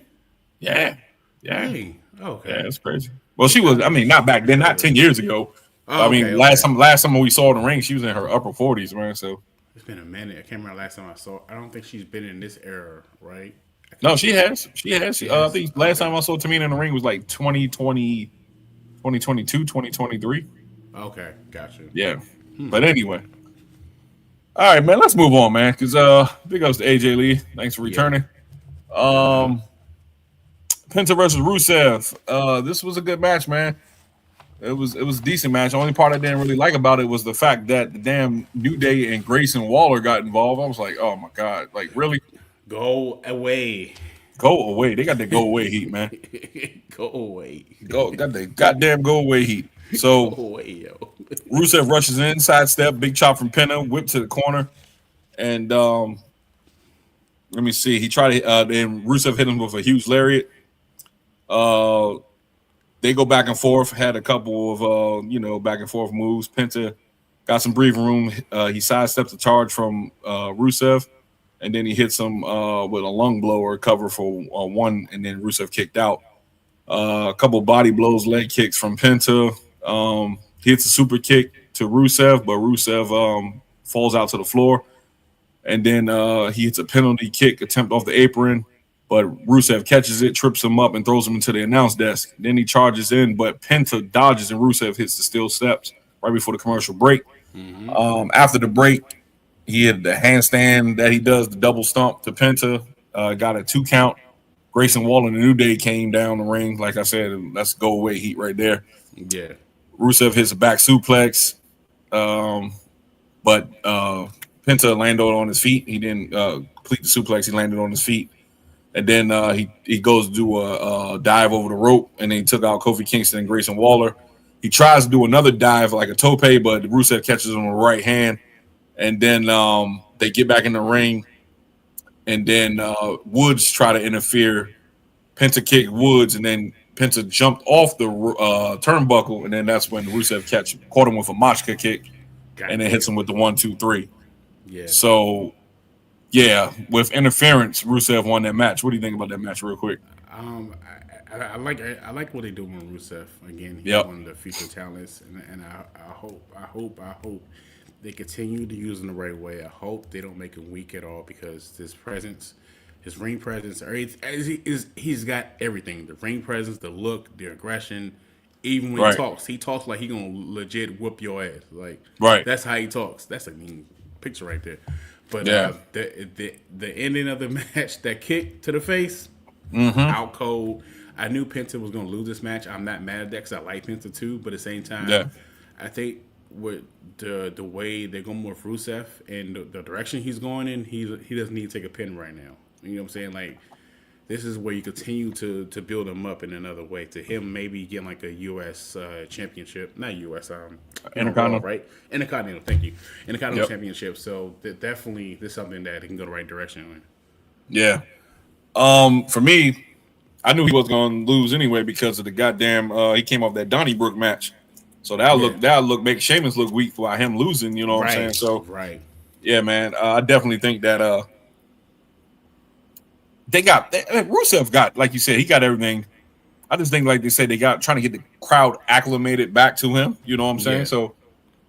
Yeah. Hey. Okay. Yeah, that's crazy. Well, she was, I mean, not back then, not 10 years ago. Oh, I mean, last time we saw her in the ring, she was in her upper 40s, man. So it's been a minute. I can't remember last time I saw her. I don't think she's been in this era, right? No, she has. I think last time I saw Tamina in the ring was like 2020, 2022, 2023. Okay, gotcha. Yeah. But anyway. All right, man, let's move on, man, because big ups to AJ Lee. Thanks for returning. Penta versus Rusev. This was a good match, man. It was a decent match. The only part I didn't really like about it was the fact that the damn New Day and Grayson Waller got involved. I was like, oh my God, like really? Go away. Go away. They got the go away heat, man. Go away. Got the goddamn go away heat. So go away, yo. Rusev rushes in, sidestep, big chop from Penta, whip to the corner, and let me see. He tried to then Rusev hit him with a huge lariat. They go back and forth. Had a couple of back and forth moves. Penta got some breathing room. He sidesteps the charge from Rusev, and then he hits him with a lung blower cover for one, and then Rusev kicked out. A couple body blows, leg kicks from Penta. He hits a super kick to Rusev, but Rusev falls out to the floor. And then he hits a penalty kick attempt off the apron, but Rusev catches it, trips him up, and throws him into the announce desk. Then he charges in, but Penta dodges, and Rusev hits the steel steps right before the commercial break. After the break, he had the handstand that he does, the double stomp to Penta, got a 2 count. Grayson Waller and the New Day came down the ring. Like I said, that's go away heat right there. Yeah. Rusev hits a back suplex, but Penta landed on his feet. He didn't complete the suplex. He landed on his feet. And then he goes to do a dive over the rope, and then he took out Kofi Kingston and Grayson Waller. He tries to do another dive like a tope, but Rusev catches him on the right hand. And then they get back in the ring, and then Woods try to interfere. Penta kicked Woods, and then Penta jumped off the turnbuckle, and then that's when Rusev caught him with a Machka kick, and then hits him with the 1, 2, 3. Yeah. So, yeah, with interference, Rusev won that match. What do you think about that match, real quick? I like what they do with Rusev. Again, he's one of the future talents, and I hope they continue to use him the right way. I hope they don't make him weak at all, because his presence, his ring presence, he's got everything: the ring presence, the look, the aggression. Even when he talks like he gonna legit whoop your ass. Like, that's how he talks. That's a mean picture right there. But Yeah. The ending of the match, that kick to the face, out cold. I knew Penta was going to lose this match. I'm not mad at that because I like Penta too. But at the same time, Yeah. I think with the way they're going with Rusev and the direction he's going in, he doesn't need to take a pin right now. You know what I'm saying? Like, this is where you continue to build him up in another way. To him, maybe getting like a U.S. championship, not U.S. Intercontinental. right? Intercontinental. Thank you, Intercontinental Yep. championship. So definitely, this is something that he can go the right direction with. Yeah. For me, I knew he was going to lose anyway because of the goddamn. He came off that Donnybrook match, so that'll make Sheamus look weak while him losing. You know what I'm saying? So right. yeah, man, I definitely think that Rusev got, like you said, he got everything. I just think, like they said, they got trying to get the crowd acclimated back to him. You know what I'm saying? Yeah. So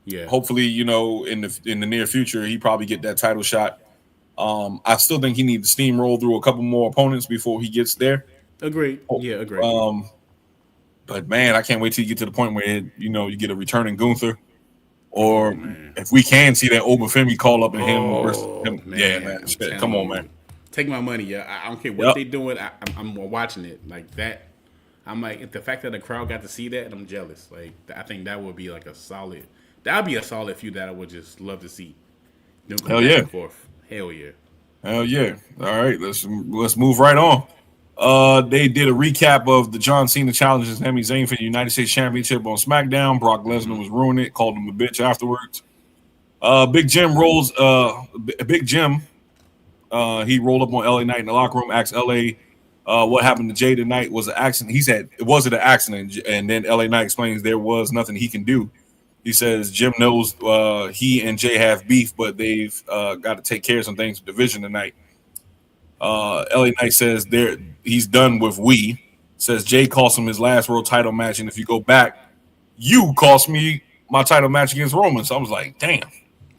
Yeah. hopefully, in the near future, he probably get that title shot. I still think he needs to steamroll through a couple more opponents before he gets there. Agreed. Yeah, agreed. But man, I can't wait till you get to the point where you get a returning Gunther, or if we can see that Obafemi call up and him versus him. Yeah, man. Shit, come on, man. Take my money, yeah. I don't care what they doing. I'm watching it like that. I'm like, the fact that the crowd got to see that, I'm jealous. Like, I think that would be like a solid. That would be a solid feud that I would just love to see. Hell yeah. Forth. Hell yeah. Hell yeah. All right, let's move right on. They did a recap of the John Cena challenges Sami Zayn for the United States Championship on SmackDown. Brock Lesnar was ruining it, called him a bitch afterwards. Big Jim, he rolled up on LA Knight in the locker room, asked LA what happened to Jey tonight. Was an accident. He said it wasn't an accident, and then LA Knight explains there was nothing he can do. He says Jim knows he and Jey have beef, but they've got to take care of some things with division tonight. LA Knight says he's done with we. Says Jey cost him his last world title match, and if you go back, you cost me my title match against Roman. So I was like, damn.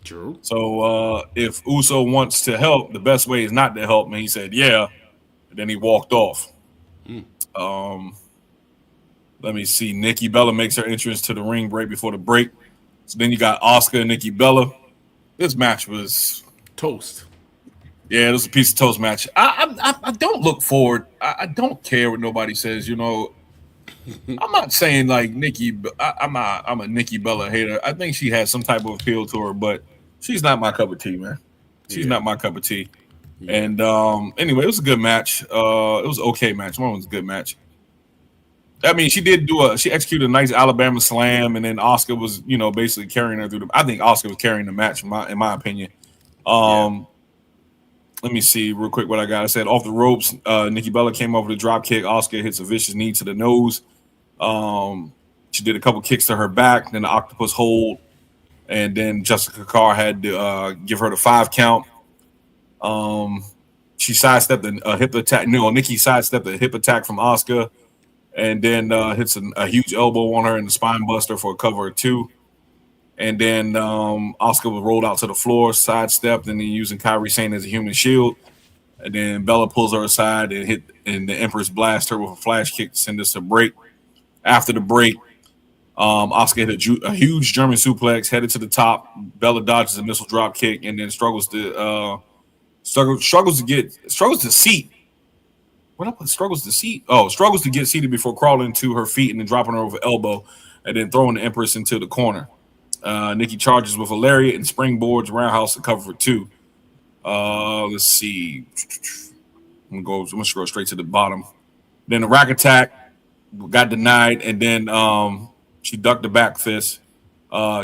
True. So if Uso wants to help, the best way is not to help. And he said, yeah. And then he walked off. Let me see. Nikki Bella makes her entrance to the ring right before the break. So then you got Asuka and Nikki Bella. This match was toast. Yeah, it was a piece of toast match. I don't look forward. I don't care what nobody says. I'm not saying like Nikki. I'm a Nikki Bella hater. I think she has some type of appeal to her, but she's not my cup of tea, man. She's not my cup of tea. Yeah. And anyway, it was a good match. It was an okay match. One was a good match. I mean, she executed a nice Alabama slam, and then Asuka was, basically carrying her through I think Asuka was carrying the match, in my opinion. Let me see real quick what I got. I said off the ropes, Nikki Bella came over to drop kick. Asuka hits a vicious knee to the nose. She did a couple kicks to her back, then the octopus hold, and then Jessica Carr had to give her the 5 count. She sidestepped a hip attack. No, Nikki sidestepped a hip attack from Asuka, and then hits a huge elbow on her in the spine buster for a cover of 2. And then Asuka was rolled out to the floor, sidestepped, and then using Kairi Sane as a human shield. And then Bella pulls her aside and the Empress blasts her with a flash kick to send us to break. After the break, Asuka hit a huge German suplex, headed to the top. Bella dodges a missile drop kick, and then struggles to seat. What up? Struggles to seat. Oh, struggles to get seated before crawling to her feet and then dropping her over elbow, and then throwing the Empress into the corner. Nikki charges with a lariat and springboards roundhouse to cover for 2. Let's see. I'm gonna scroll straight to the bottom. Then the rack attack got denied, and then she ducked the back fist.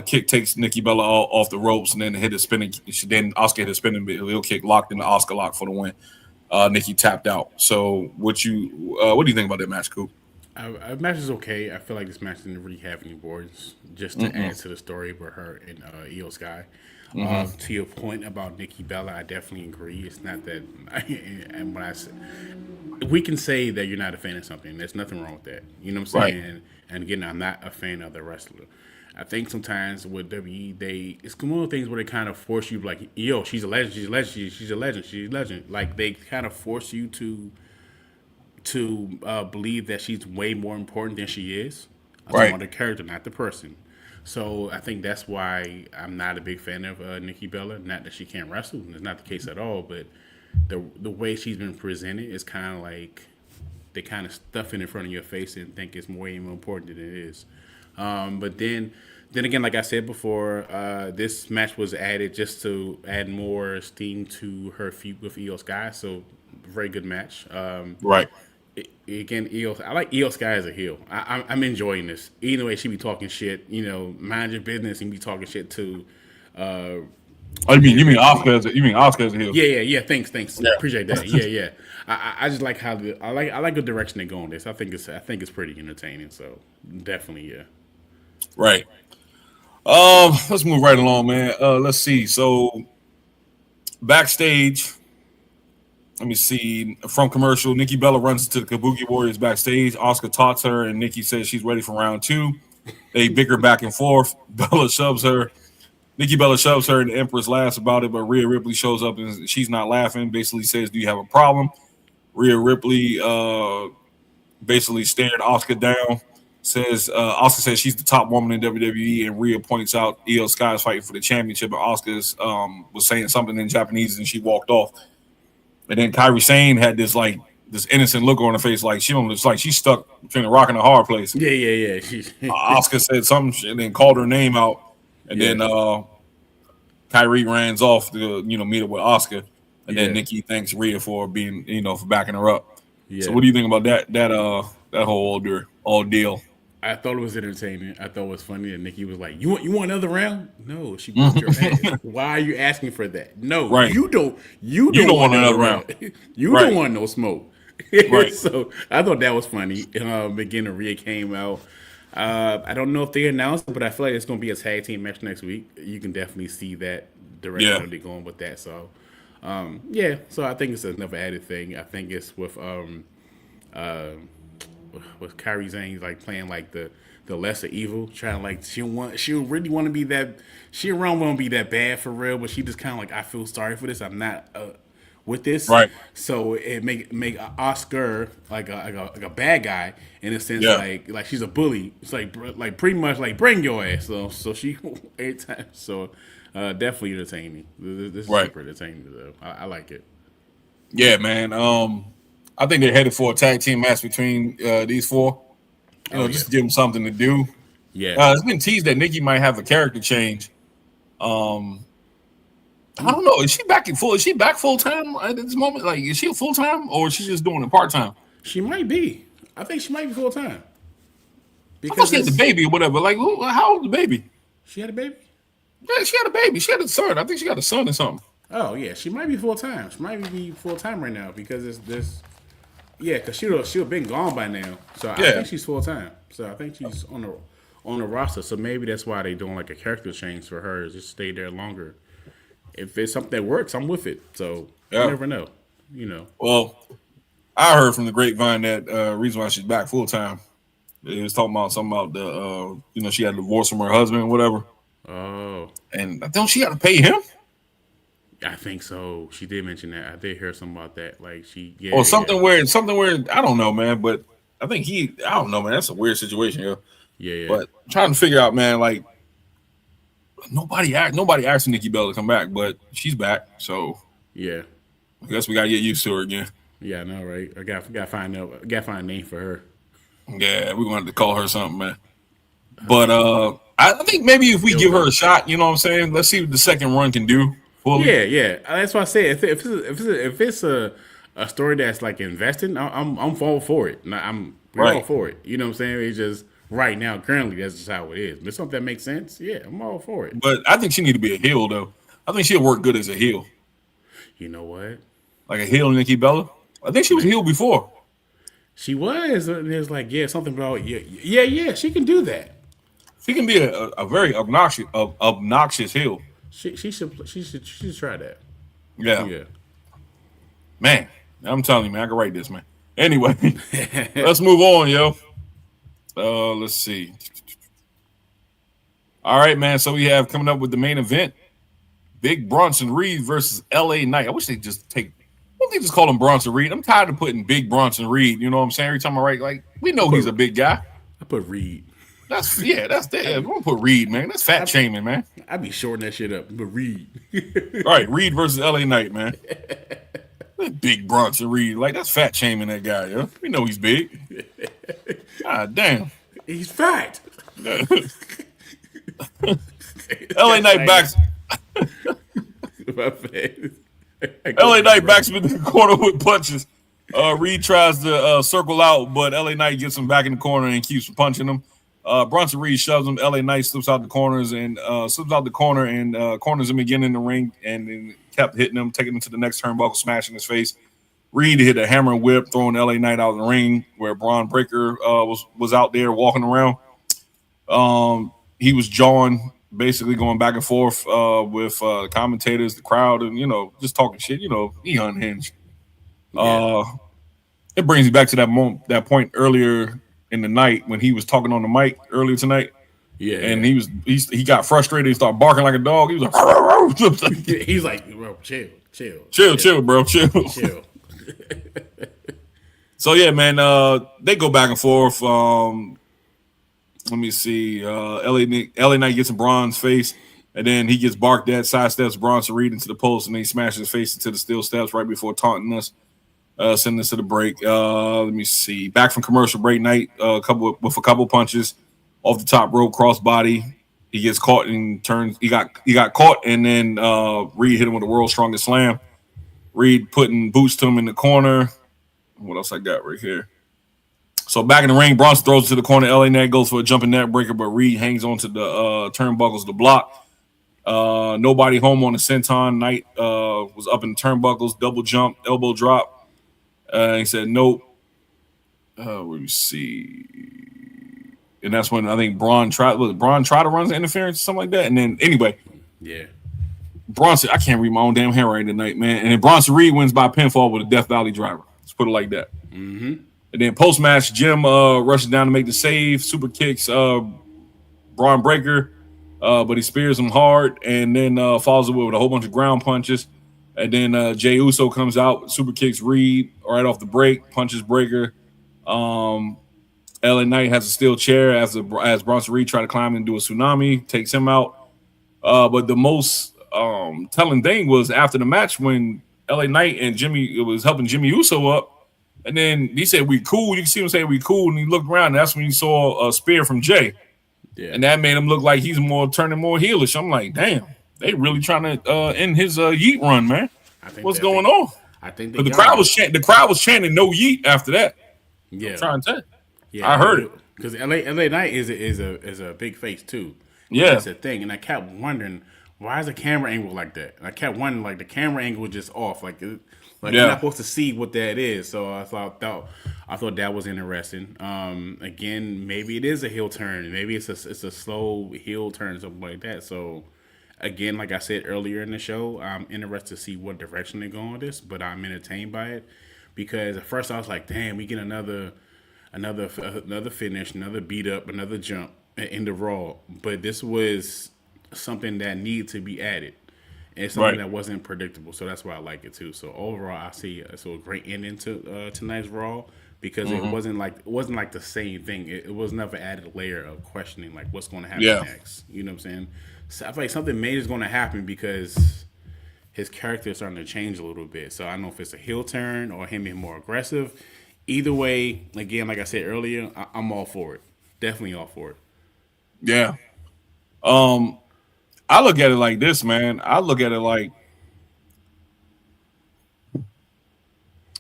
Kick takes Nikki Bella off the ropes, and then hit a spinning. Then Asuka hit a spinning heel kick, locked in the Asuka lock for the win. Nikki tapped out. So what do you think about that match, Coop? Match is okay. I feel like this match didn't really have any boards, just to add to the story with her and Io Sky. To your point about Nikki Bella, I definitely agree. It's not that, and when I say, we can say that you're not a fan of something. There's nothing wrong with that. You know what I'm saying? Right. And again, I'm not a fan of the wrestler. I think sometimes with WWE, it's one of those things where they kind of force you, like, yo, she's a legend, she's a legend, she's a legend, she's a legend. Like, they kind of force you to believe that she's way more important than she is. I'm talking about the character, not the person. So I think that's why I'm not a big fan of Nikki Bella. Not that she can't wrestle, it's not the case at all. But the way she's been presented is kind of like they kind of stuff it in front of your face and think it's way more important than it is. But then again, like I said before, this match was added just to add more steam to her feud with Io Sky. So very good match. Right. Again, I like Io Sky as a heel. I'm enjoying this. Either way, she be talking shit. Mind your business and be talking shit to. Oh, you mean Oscar? You mean Oscar as a heel? Yeah. Thanks. Yeah. Appreciate that. Yeah. I just like how I like the direction they go on this. I think it's pretty entertaining. So definitely, yeah. Right. Let's move right along, man. Let's see. So backstage. Let me see. From commercial, Nikki Bella runs to the Kabuki Warriors backstage. Oscar taunts her, and Nikki says she's ready for round 2. They bicker back and forth. Nikki Bella shoves her, and the Empress laughs about it, but Rhea Ripley shows up, and she's not laughing. Basically says, do you have a problem? Rhea Ripley basically stared Oscar down. Oscar says she's the top woman in WWE, and Rhea points out Io Sky is fighting for the championship, and Oscar was saying something in Japanese, and she walked off. And then Kairi Sane had this innocent look on her face, like she's stuck between a rock and a hard place. Yeah. Oscar said something and then called her name out, and then Kairi runs off to meet up with Oscar, and then Nikki thanks Rhea for being for backing her up. Yeah. So what do you think about that whole ordeal? I thought it was entertaining. I thought it was funny that Nikki was like, "You want another round?" No, she wants your ass. Why are you asking for that? No, right. You don't want another round. You don't want no smoke. Right. So I thought that was funny. Again, Rhea came out. I don't know if they announced it, but I feel like it's going to be a tag team match next week. You can definitely see that direction they're going with that. So, So I think it's another added thing. I think it's with Kairi Sane like playing like the lesser evil, trying like she don't really want to be that. She don't want to be that bad for real, but she just kind of like, I feel sorry for this. I'm not with this, right? So it make Oscar like a bad guy in a sense, like she's a bully. It's like pretty much like bring your ass. So she every time. So definitely entertaining. This is super entertaining though. I like it. Yeah, man. I think they're headed for a tag team match between these four. Just to give them something to do. Yeah. It's been teased that Nikki might have a character change. I don't know. Is she back full time at this moment? Like, is she full time or is she just doing it part time? She might be. I think she might be full time. Because she had the baby or whatever. Like, how old is the baby? She had a baby? Yeah, she had a baby. She had a son. I think she got a son or something. Oh yeah, she might be full time. She might be full time right now because it's this. Yeah, because she'll have been gone by now. So I think she's full time. So I think she's on the roster. So maybe that's why they're doing like a character change for her, just stay there longer. If it's something that works, I'm with it. So you never know. Well, I heard from the grapevine that reason why she's back full time. It was talking about something about the she had a divorce from her husband or whatever. Oh. And don't she got to pay him? I think so. She did mention that. I did hear something about that. Like or something where I don't know, man. But I think I don't know, man. That's a weird situation, yo. Yeah. But I'm trying to figure out, man. Like nobody asked Nikki Bella to come back, but she's back. So yeah, I guess we gotta get used to her again. Yeah, I know, right? I gotta find a name for her. Yeah, we're gonna have to call her something, man. But I think maybe if we give her a shot, you know what I'm saying? Let's see what the second run can do. Fully. Yeah. That's why I said if it's a story that's like invested, I'm all for it. We're all for it. You know what I'm saying? It's just right now, currently, that's just how it is. But something that makes sense, yeah, I'm all for it. But I think she need to be a heel, though. I think she'll work good as a heel. You know what? Like a heel Nikki Bella. I think she was heel before. She was. And there's like something about yeah. She can do that. She can be a very obnoxious heel. She should try that. Yeah. Man, I'm telling you, man, I can write this, man. Anyway, let's move on, yo. Let's see. All right, man. So we have coming up with the main event: Big Bronson Reed versus LA Knight. I wish they just why don't they just call him Bronson Reed? I'm tired of putting Big Bronson Reed. You know what I'm saying? Every time I write, like, we know he's a big guy. I put Reed. That's that. Yeah, we're gonna put Reed, man. That's fat shaming, man. I'd be shorting that shit up, but Reed. All right, Reed versus LA Knight, man. That big Bronson Reed, like that's fat shaming that guy, yo. We know he's big. God damn, he's fat. LA Knight backs. LA Knight backs him in the corner with punches. Reed tries to circle out, but LA Knight gets him back in the corner and keeps punching him. Bronson Reed shoves him. LA Knight slips out the corners and corners him again in the ring, and then kept hitting him, taking him to the next turnbuckle, smashing his face. Reed hit a hammer and whip, throwing LA Knight out of the ring, where Braun Breaker was out there walking around. He was jawing, basically going back and forth with commentators, the crowd, and just talking shit. He unhinged. Yeah. It brings me back to that point earlier in the night when he was talking on the mic earlier tonight. Yeah, and he got frustrated. He started barking like a dog. He was like, he's like, bro, chill, bro, chill. So yeah, man, they go back and forth. Let me see. LA Knight gets in Braun's face, and then he gets barked at, sidesteps Bronson Reed into the post, and then he smashes his face into the steel steps right before taunting us, sending us to the break. Let me see. Back from commercial break, Knight with a couple punches off the top rope, crossbody. He gets caught and turns. He got caught, and then Reed hit him with the world's strongest slam. Reed putting boots to him in the corner. What else I got right here? So back in the ring, Bronson throws it to the corner. LA Knight goes for a jumping net breaker, but Reed hangs onto the turnbuckles to block. Nobody home on the senton. Knight was up in the turnbuckles, double jump, elbow drop. He said nope. Let me see. And that's when I think Braun tried to run the interference or something like that. And then anyway, yeah, Bronson, I can't read my own damn handwriting tonight, man. And then Bronson Reed wins by pinfall with a Death Valley driver. Let's put it like that. Mm-hmm. And then post-match, Jim rushes down to make the save, super kicks Braun Breaker, but he spears him hard and then follows it with a whole bunch of ground punches. And then Jey Uso comes out, super kicks Reed right off the break, punches Breaker. LA Knight has a steel chair as Bronson Reed try to climb and do a tsunami, takes him out. But the most telling thing was after the match when LA Knight and Jimmy was helping Jimmy Uso up. And then he said, "We cool." You can see him say, "We cool." And he looked around, and that's when you saw a spear from Jey. Yeah. And that made him look like he's turning more heelish. I'm like, damn, they really trying to end his yeet run, man. What's going on? I think the crowd was chanting no yeet after that. Yeah, I'm trying to tell you. Yeah, I heard it because LA Knight is a big face too. Yeah, that's the thing, and I kept wondering why is the camera angle like that. And I kept wondering like the camera angle was just off, you're not supposed to see what that is. So I thought that was interesting. Again, maybe it is a heel turn. Maybe it's a slow heel turn, something like that. So again, like I said earlier in the show, I'm interested to see what direction they're going with this. But I'm entertained by it because at first I was like, damn, we get another finish, another beat up, another jump in the Raw. But this was something that needed to be added. And it's something that wasn't predictable, so that's why I like it too. So overall, I see a great ending to tonight's Raw because it wasn't like the same thing. It was never added a layer of questioning like what's going to happen next. You know what I'm saying? So I feel like something major is going to happen because his character is starting to change a little bit. So I don't know if it's a heel turn or him being more aggressive. Either way, again, like I said earlier, I'm all for it. Definitely all for it. Yeah. I look at it like this, man. I look at it like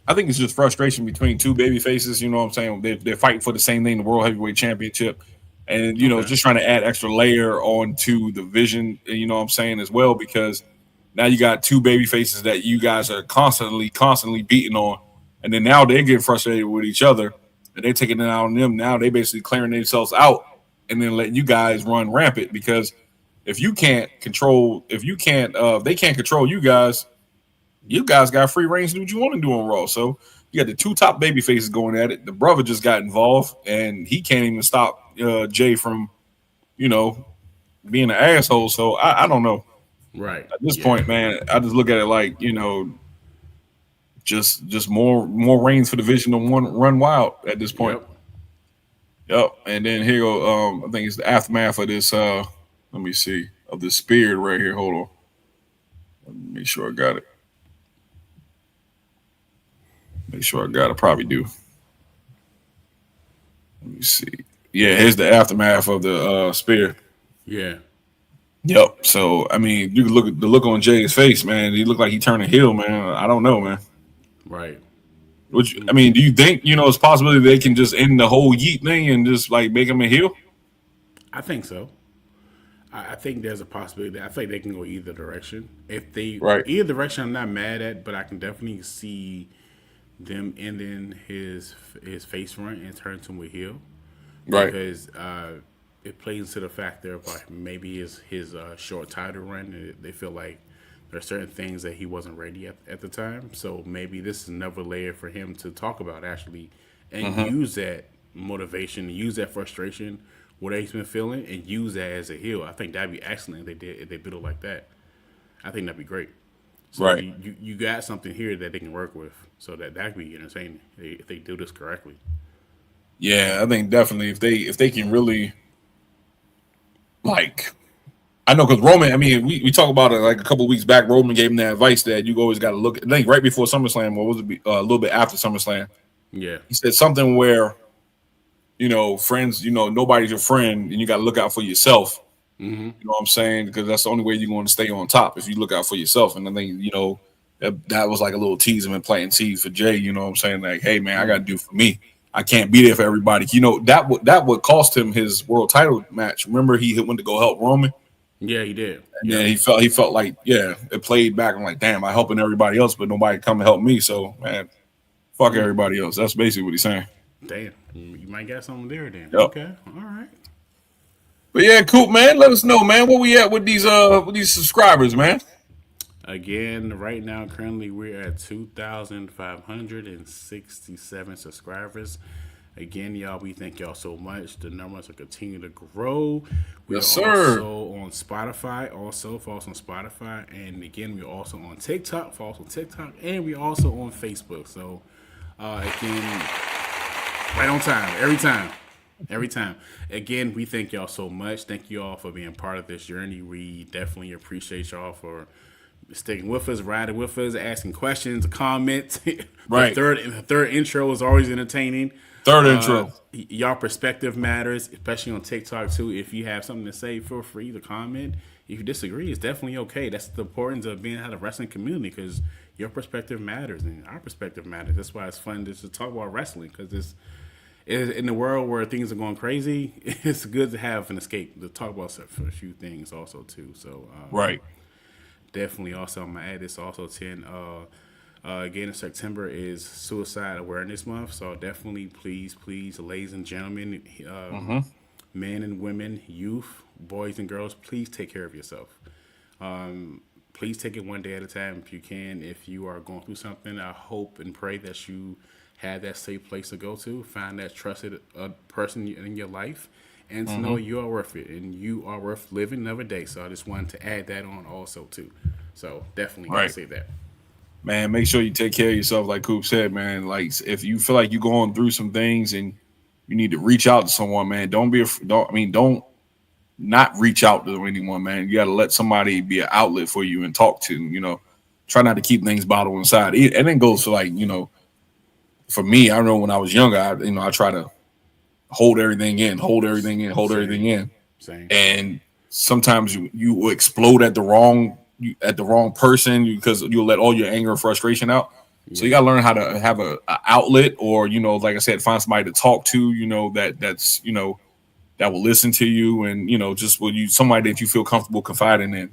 I think it's just frustration between two baby faces. You know what I'm saying? They're fighting for the same thing, the World Heavyweight Championship. And, just trying to add extra layer onto the vision, you know what I'm saying, as well, because now you got two baby faces that you guys are constantly beating on. And then now they're getting frustrated with each other and they're taking it out on them. Now they basically clearing themselves out and then letting you guys run rampant because if they can't control you guys got free reigns to do what you want to do on Raw. So you got the two top baby faces going at it. The brother just got involved and he can't even stop Jey from, being an asshole. So I don't know. Right. At this point, man, I just look at it like, just more reigns for the vision of one run wild at this point. Yep. And then here go. I think it's the aftermath of this. Let me see of this spear right here. Hold on. Let me make sure I got it. Make sure I got it. Probably do. Let me see. Yeah, here's the aftermath of the spear. Yeah. Yep. So I mean, you can look at the look on Jay's face, man. He looked like he turned a heel, man. I don't know, man. Right. Which I mean, do you think it's a possibility they can just end the whole Yeet thing and just like make him a heel? I think so. I think there's a possibility that I think they can go either direction. If they Right. either direction, I'm not mad at, but I can definitely see them ending his face run and turn to a heel Right. because it plays into the factor of like maybe his short title run. They feel like there are certain things that he wasn't ready at the time, so maybe this is another layer for him to talk about actually and use that motivation, use that frustration, what he's been feeling, and use that as a heel. I think that'd be excellent if they build it like that. I think that'd be great. So Right. you got something here that they can work with, so that could be entertaining if they do this correctly. Yeah, I think definitely if they can really like I know because Roman. I mean, we talked about it like a couple of weeks back. Roman gave him that advice that you always got to look. I think right before SummerSlam, or was it a little bit after SummerSlam? Yeah, He said something where friends, nobody's your friend, and you got to look out for yourself. You know what I'm saying? Because that's the only way you're going to stay on top if you look out for yourself. And I think that was like a little tease and planting seeds for Jay. You know what I'm saying? Like, hey man, I got to do for me. I can't be there for everybody. That would cost him his world title match. Remember, he went to go help Roman. yeah, he did. And then he felt like, it played back. I'm like, damn, I'm helping everybody else, but nobody come and help me. So, man, fuck everybody else. That's basically what he's saying. Damn, you might got something there then. Yep. Okay, all right. But yeah, Coop, man, let us know, man, where we at with these subscribers, man. Again, right now, currently we're at 2,567 subscribers. Again, y'all, we thank y'all so much. The numbers will continue to grow. We're Yes, sir. also on Spotify. Follow us on Spotify. And again, we're also on TikTok. Follow us on TikTok. And we're also on Facebook. So, again, right on time. Every time. Every time. Again, we thank y'all so much. Thank you all for being part of this journey. We definitely appreciate y'all for sticking with us, riding with us, asking questions, comments. Right. The third intro is always entertaining. Third intro. Y'all perspective matters, especially on TikTok too. If you have something to say, feel free to comment. If you disagree, it's definitely okay. That's the importance of being out of the wrestling community because your perspective matters and our perspective matters. That's why it's fun to talk about wrestling because it's in the world where things are going crazy. It's good to have an escape to talk about a few things also too. So Right. definitely also I'm gonna add this also 10. Again, in September is Suicide Awareness Month, so definitely, please, ladies and gentlemen, men and women, youth, boys and girls, please take care of yourself. Please take it one day at a time if you can. If you are going through something, I hope and pray that you have that safe place to go to, find that trusted person in your life, and to know you are worth it and you are worth living another day. So I just wanted to add that on also too. So definitely gotta say that. Man, make sure you take care of yourself, like Coop said, man. Like, if you feel like you're going through some things and you need to reach out to someone, man, don't not reach out to anyone, man. You got to let somebody be an outlet for you and talk to. Try not to keep things bottled inside. And then goes for for me. I know when I was younger, I try to hold everything in. Same. And sometimes you will explode at the wrong person because you'll let all your anger and frustration out. Yeah. So you gotta learn how to have a outlet, or like I said, find somebody to talk to. That's that will listen to you, and just somebody that you feel comfortable confiding in.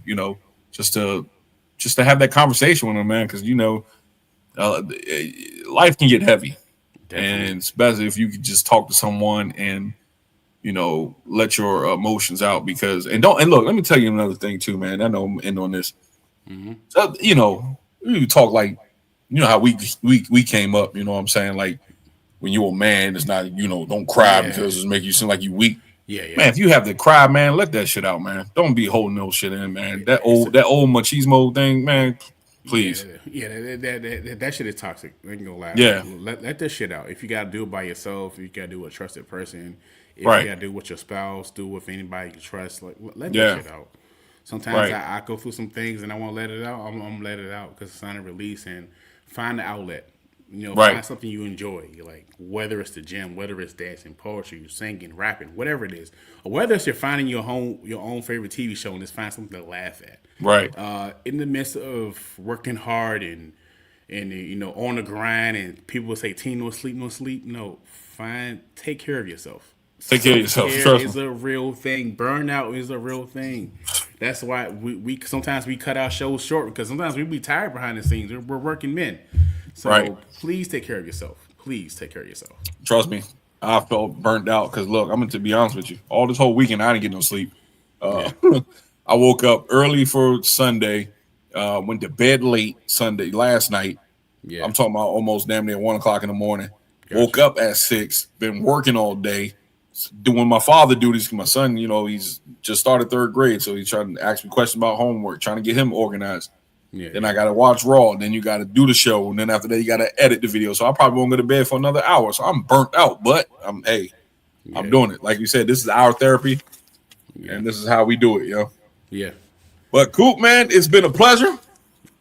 Just to have that conversation with them, man, because life can get heavy. Definitely. And especially if you could just talk to someone and let your emotions out. And look, let me tell you another thing too, man. I know I'm in on this. So, you talk like how we came up. You know what I'm saying? Like, when you're a man, it's not don't cry because it's make you seem like you weak. Yeah. Man, if you have to cry, man, let that shit out, man. Don't be holding no shit in, man. That old machismo thing, man. Please. That shit is toxic. I ain't gonna lie. Yeah. Let that shit out. If you gotta do it by yourself, you gotta do it with a trusted person. If Right. you gotta do with your spouse, do with anybody you trust, like let Yeah. that shit out. Sometimes Right. I go through some things and I won't let it out. I'm gonna let it out because it's on a release and find the outlet. Right. Find something you enjoy. Like whether it's the gym, whether it's dancing, poetry, singing, rapping, whatever it is, or whether it's you're finding your own favorite TV show and just find something to laugh at. Right. In the midst of working hard and on the grind, and people will say, "Teen, no sleep, no sleep." No, take care of yourself. Take care of yourself. Self-care Trust is me. a real thing. Burnout is a real thing. That's why we sometimes we cut our shows short because sometimes we be tired behind the scenes. We're working men, so Right. please take care of yourself. Please take care of yourself. Trust me. I felt burnt out because look, I'm going to be honest with you. All this whole weekend, I didn't get no sleep. I woke up early for Sunday. Went to bed late Sunday last night. Yeah, I'm talking about almost damn near 1:00 in the morning. Gotcha. Woke up at 6. Been working all day, doing my father duties. My son, he's just started 3rd grade, so he's trying to ask me questions about homework, trying to get him organized. yeah. Then I got to watch Raw. Then you got to do the show, and then after that, you got to edit the video. So I probably won't go to bed for another hour. So I'm burnt out, but I'm doing it. Like you said, this is our therapy, and this is how we do it, yo. Yeah. But Coop, man, it's been a pleasure.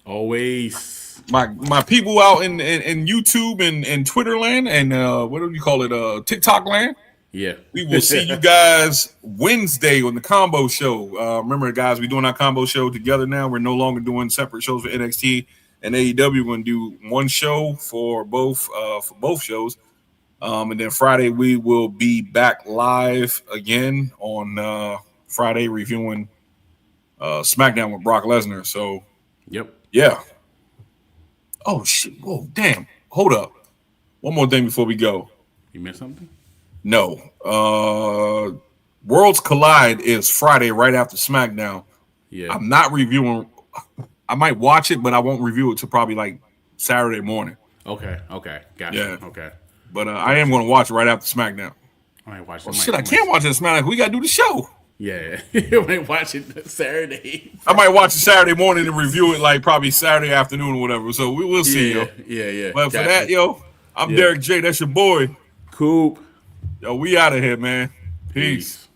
Always. My people out in YouTube and Twitter land and what do you call it? TikTok land. Yeah. We will see you guys Wednesday on the combo show. Remember, guys, we're doing our combo show together now. We're no longer doing separate shows for NXT and AEW. We're going to do one show for both shows. And then Friday, we will be back live again on Friday reviewing SmackDown with Brock Lesnar. So, Yep. yeah. Oh, shit. Whoa, damn. Hold up. One more thing before we go. You missed something? No. Worlds Collide is Friday right after SmackDown. Yeah. I'm not reviewing. I might watch it, but I won't review it till probably like Saturday morning. Okay. Gotcha. Yeah. Okay. But I am going to watch it right after SmackDown. I might watch it. Oh, shit, I can't watch it SmackDown. We got to do the show. Yeah. You might watch it Saturday. I might watch it Saturday morning and review it like probably Saturday afternoon or whatever. So we will see, yo. Yeah. But for that, yo, I'm Derek J. That's your boy. Coop. Yo, we out of here, man. Peace.